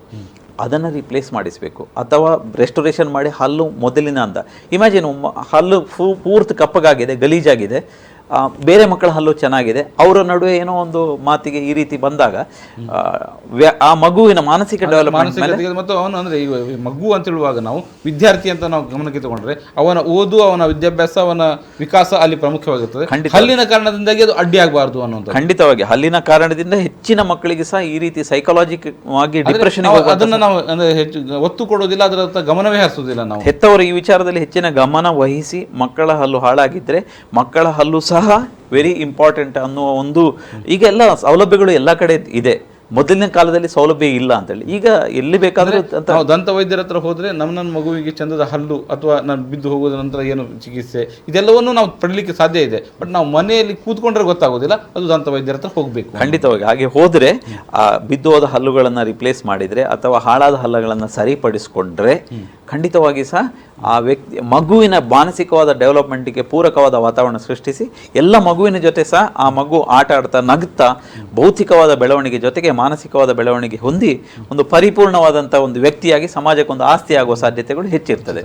ಅದನ್ನು ರಿಪ್ಲೇಸ್ ಮಾಡಿಸಬೇಕು ಅಥವಾ ರೆಸ್ಟೋರೇಷನ್ ಮಾಡಿ ಹಲ್ಲು ಮೊದಲಿನ ಅಂತ. ಇಮ್ಯಾಜಿನ್, ಹಲ್ಲು ಪೂರ್ತಿ ಕಪ್ಪಗಾಗಿದೆ, ಗಲೀಜಾಗಿದೆ, ಬೇರೆ ಮಕ್ಕಳ ಹಲ್ಲು ಚೆನ್ನಾಗಿದೆ, ಅವರ ನಡುವೆ ಏನೋ ಒಂದು ಮಾತಿಗೆ ಈ ರೀತಿ ಬಂದಾಗ ಆ ಮಗುವಿನ ಮಾನಸಿಕ ಡೆವಲಪ್ಮೆಂಟ್ ಮತ್ತು ಅವನು ಅಂದರೆ ಈ ಮಗು ಅಂತ ಹೇಳುವಾಗ ನಾವು ವಿದ್ಯಾರ್ಥಿ ಅಂತ ನಾವು ಗಮನಕ್ಕೆ ತಗೊಂಡ್ರೆ ಅವನ ಓದು, ಅವನ ವಿದ್ಯಾಭ್ಯಾಸ, ಅವನ ವಿಕಾಸ ಅಲ್ಲಿ ಪ್ರಮುಖವಾಗಿರ್ತದೆ. ಹಲ್ಲಿನ ಕಾರಣದಿಂದಾಗಿ ಅದು ಅಡ್ಡಿ ಆಗಬಾರ್ದು ಅನ್ನೋದು. ಖಂಡಿತವಾಗಿ ಹಲ್ಲಿನ ಕಾರಣದಿಂದ ಹೆಚ್ಚಿನ ಮಕ್ಕಳಿಗೆ ಸಹ ಈ ರೀತಿ ಸೈಕಾಲಜಿಕವಾಗಿ ಡಿಪ್ರೆಷನ್, ಅದನ್ನು ನಾವು ಅಂದರೆ ಹೆಚ್ಚು ಒತ್ತು ಕೊಡೋದಿಲ್ಲ, ಅದರ ಗಮನವೇ ಹರಿಸೋದಿಲ್ಲ. ನಾವು ಹೆತ್ತವರು ಈ ವಿಚಾರದಲ್ಲಿ ಹೆಚ್ಚಿನ ಗಮನ ವಹಿಸಿ ಮಕ್ಕಳ ಹಲ್ಲು ಹಾಳಾಗಿದ್ದರೆ ಮಕ್ಕಳ ಹಲ್ಲು ಸಹ ವೆರಿ ಇಂಪಾರ್ಟೆಂಟ್ ಅನ್ನುವ ಒಂದು, ಈಗ ಎಲ್ಲ ಸೌಲಭ್ಯಗಳು ಎಲ್ಲ ಕಡೆ ಇದೆ. ಮೊದಲಿನ ಕಾಲದಲ್ಲಿ ಸೌಲಭ್ಯ ಇಲ್ಲ ಅಂತೇಳಿ ಈಗ ಎಲ್ಲಿ ಬೇಕಾದರೂ ನಾವು ದಂತ ವೈದ್ಯರ ಹತ್ರ ಹೋದರೆ ನನ್ನ ಮಗುವಿಗೆ ಚಂದದ ಹಲ್ಲು ಅಥವಾ ನಾನು ಬಿದ್ದು ಹೋಗೋದ ನಂತರ ಏನು ಚಿಕಿತ್ಸೆ ಇದೆಲ್ಲವನ್ನು ನಾವು ಪಡಲಿಕ್ಕೆ ಸಾಧ್ಯ ಇದೆ. ಬಟ್ ನಾವು ಮನೆಯಲ್ಲಿ ಕೂತ್ಕೊಂಡ್ರೆ ಗೊತ್ತಾಗೋದಿಲ್ಲ, ಅದು ದಂತ ವೈದ್ಯರ ಹತ್ರ ಹೋಗಬೇಕು. ಖಂಡಿತವಾಗಿ ಹಾಗೆ ಹೋದರೆ ಆ ಬಿದ್ದು ಹೋದ ಹಲ್ಲುಗಳನ್ನು ರಿಪ್ಲೇಸ್ ಮಾಡಿದರೆ ಅಥವಾ ಹಾಳಾದ ಹಲ್ಲುಗಳನ್ನು ಸರಿಪಡಿಸಿಕೊಂಡ್ರೆ ಖಂಡಿತವಾಗಿ ಸಹ ಆ ಮಗುವಿನ ಮಾನಸಿಕವಾದ ಡೆವಲಪ್ಮೆಂಟಿಗೆ ಪೂರಕವಾದ ವಾತಾವರಣ ಸೃಷ್ಟಿಸಿ ಎಲ್ಲ ಮಗುವಿನ ಜೊತೆ ಸಹ ಆ ಮಗು ಆಟ ಆಡ್ತಾ ನಗ್ತಾ ಭೌತಿಕವಾದ ಬೆಳವಣಿಗೆ ಜೊತೆಗೆ ಮಾನಸಿಕವಾದ ಬೆಳವಣಿಗೆ ಹೊಂದಿ ಒಂದು ಪರಿಪೂರ್ಣವಾದಂಥ ಒಂದು ವ್ಯಕ್ತಿಯಾಗಿ ಸಮಾಜಕ್ಕೊಂದು ಆಸ್ತಿ ಆಗುವ ಸಾಧ್ಯತೆಗಳು ಹೆಚ್ಚಿರ್ತದೆ.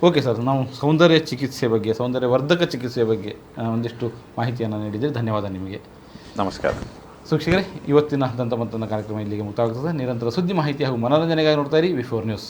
ಓಕೆ ಸರ್, ನಾವು ಸೌಂದರ್ಯ ಚಿಕಿತ್ಸೆ ಬಗ್ಗೆ, ಸೌಂದರ್ಯವರ್ಧಕ ಚಿಕಿತ್ಸೆಯ ಬಗ್ಗೆ ಒಂದಿಷ್ಟು ಮಾಹಿತಿಯನ್ನು ನೀಡಿದರೆ ಧನ್ಯವಾದ ನಿಮಗೆ. ನಮಸ್ಕಾರ. ವೀಕ್ಷಕರೇ, ಇವತ್ತಿನ ದಂತ ಮಂಥನ ಕಾರ್ಯಕ್ರಮ ಇಲ್ಲಿಗೆ ಮುಕ್ತಾಯವಾಗುತ್ತದೆ. ನಿರಂತರ ಸುದ್ದಿ ಮಾಹಿತಿ ಹಾಗೂ ಮನೋರಂಜನೆಗಾಗಿ ನೋಡ್ತಾ ಇರಿ ವಿ4 ನ್ಯೂಸ್.